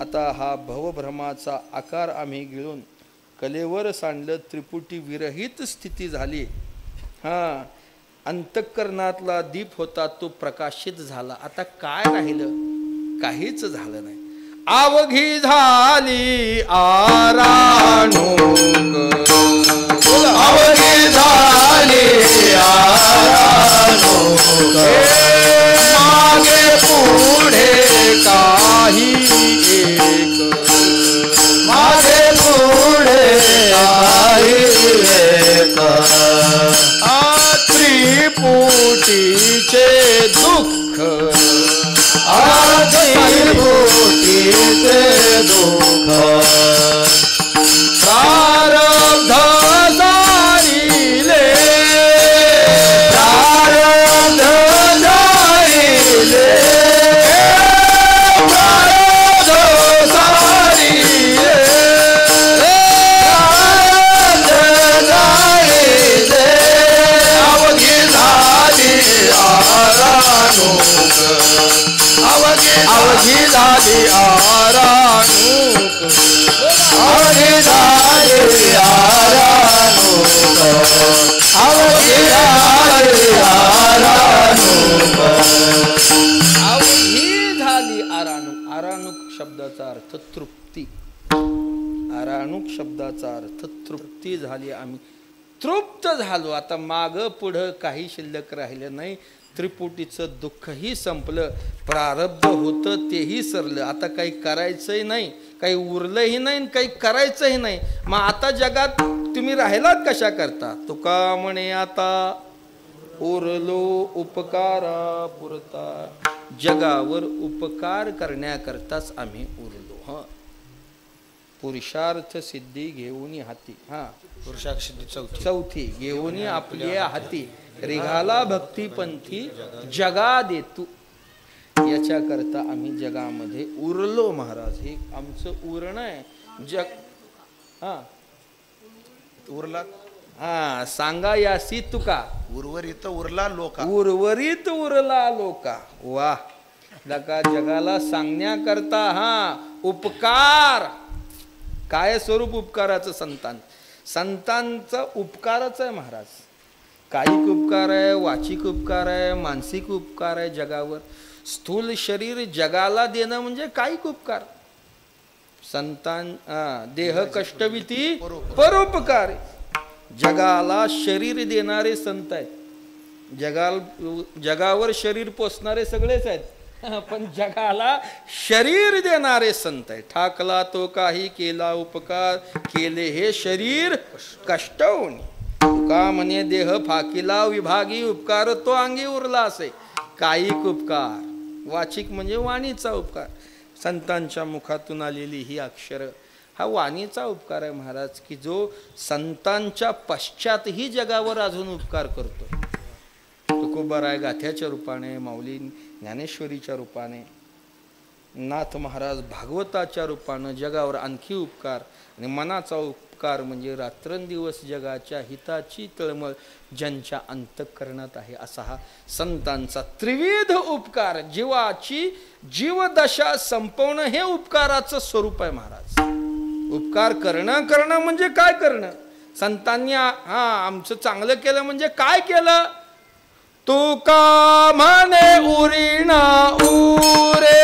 B: आता हा भवभ्रमाचा आकार आम्ही गिळून कलेवर सांडलं, त्रिपुटी विरहित स्थिती झाली. अंतःकरणातला दीप होता तो प्रकाशित झाला. आता काय राहिलं, काहीच झालं नाही. आवघी झाली आराणूक,
C: अवघी झाली आराणूक,
B: मागे पुढे काही एक,
C: मागे पुढे काही एक.
B: त्रिपुटीचे दुःख,
C: त्रिपुटीचे दुःख,
B: प्रारब्ध सारिले,
C: प्रारब्ध जाईले,
B: प्रारब्ध सारिले,
C: अवघी झाली आराणूक अवघी झाली आराणूक अवघी झाली आराणूक
B: अवघी झाली आराणूक. आराणूक शब्दाचा अर्थ तृप्ती. आराणूक शब्दाचा अर्थ तृप्ती झाली. आम्ही तृप्त झालो. आता माग पुढं काही शिल्लक राहिलं नाही. त्रिपुटीचं दुःखही संपलं. प्रारब्ध होतं तेही सरलं. आता काही करायचंही नाही, काही उरलंही नाही, काही करायचंही नाही. मग आता जगात तुम्ही राहिलात कशा करता? तुका म्हणे आता उरलो उपकारा पुरता. जगावर उपकार करण्याकरताच आम्ही उरलो. हा, पुरुषार्थ सिद्धी घेऊन हाती. हा,
D: पुरुषार्थ सिद्धी
B: चौथी घेऊन आपल्या हाती रिघाला भक्तीपंथी जगा देतू. याच्या करता आम्ही जगामध्ये उरलो महाराज. हे आमचं उरणं आहे. जग हा
D: उरला.
B: हा, सांगा यासी तुका
D: उर्वरित उरला लोका.
B: उर्वरित उरला लोका. वा, लका जगाला सांगण्याकरता हा उपकार. काय स्वरूप उपकाराचं? संतांचा उपकारच आहे महाराज. कायिक उपकार आहे, वाचिक उपकार आहे, मानसिक उपकार आहे जगावर. स्थूल शरीर जगाला देणं म्हणजे कायिक उपकार. देह कष्टविती परोपकार. जगाला शरीर देणारे संत आहेत. जगावर शरीर पोसणारे सगळेच आहेत, पण जगाला शरीर देणारे संत आहेत. ठाकला तो काही केला उपकार, केले हे शरीर कष्टवून. तुका म्हणे देह फाकीला विभागी, उपकार तो अंगी उरला असे. कायिक उपकार. वाचिक म्हणजे वाणीचा उपकार. संतांच्या मुखातून आलेली ही अक्षर हा वाणीचा उपकार आहे महाराज, की जो संतांच्या पश्चातही जगावर अजून उपकार करतो. तुकोबाराय गाथ्याच्या रूपाने, माऊली ज्ञानेश्वरीच्या रूपाने, नाथ महाराज भागवताच्या रूपानं जगावर आणखी उपकार. आणि मनाचा उपकार म्हणजे रात्रंदिवस जगाच्या हिताची तळमळ ज्यांच्या अंतःकरणात आहे, असा हा संतांचा त्रिविध उपकार. जीवाची जीवदशा संपवणं हे उपकाराचं स्वरूप आहे महाराज. उपकार करणं म्हणजे काय करणं? संतांनी आमचं चांगलं केलं म्हणजे काय केलं? तुका म्हणे उरीना उरे